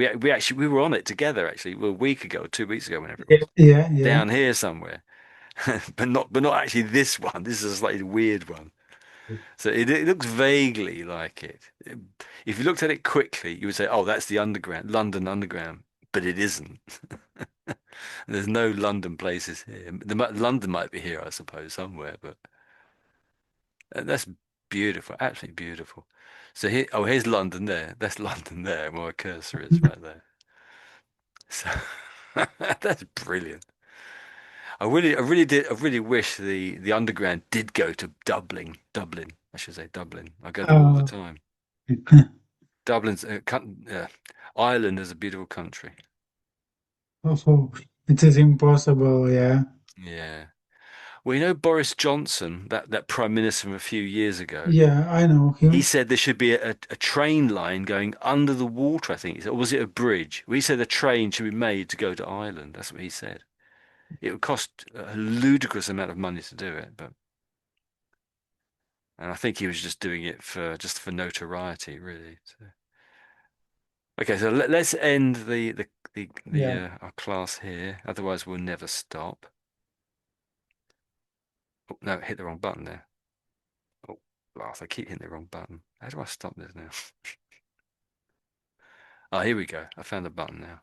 We were on it together actually, well, a week ago, 2 weeks ago, whenever it yeah, was, yeah, yeah. down here somewhere, but not actually this one. This is a slightly weird one. So it looks vaguely like it. If you looked at it quickly, you would say, "Oh, that's the underground, London Underground," but it isn't. There's no London places here. London might be here, I suppose, somewhere, but that's beautiful, absolutely beautiful. So here, oh, here's London there. That's London there. Where my cursor is right there. So that's brilliant. I really wish the underground did go to Dublin. I should say Dublin. I go there all the Uh, time. Dublin's Ireland is a beautiful country. oh, it is impossible. Yeah, Yeah. Well, you know Boris Johnson, that prime minister from a few years ago. yeah, I know He him. said there should be a train line going under the water. I think he said, or was it a bridge? Well, he said a train should be made to go to Ireland. That's what he said. It would cost a ludicrous amount of money to do it, but And I think he was just doing it for notoriety, really. So, okay, so let's end Yeah. our class here. Otherwise, we'll never stop. Oh, no, hit the wrong button there. Oh, blast! I keep hitting the wrong button. How do I stop this now? Oh, here we go. I found the button now.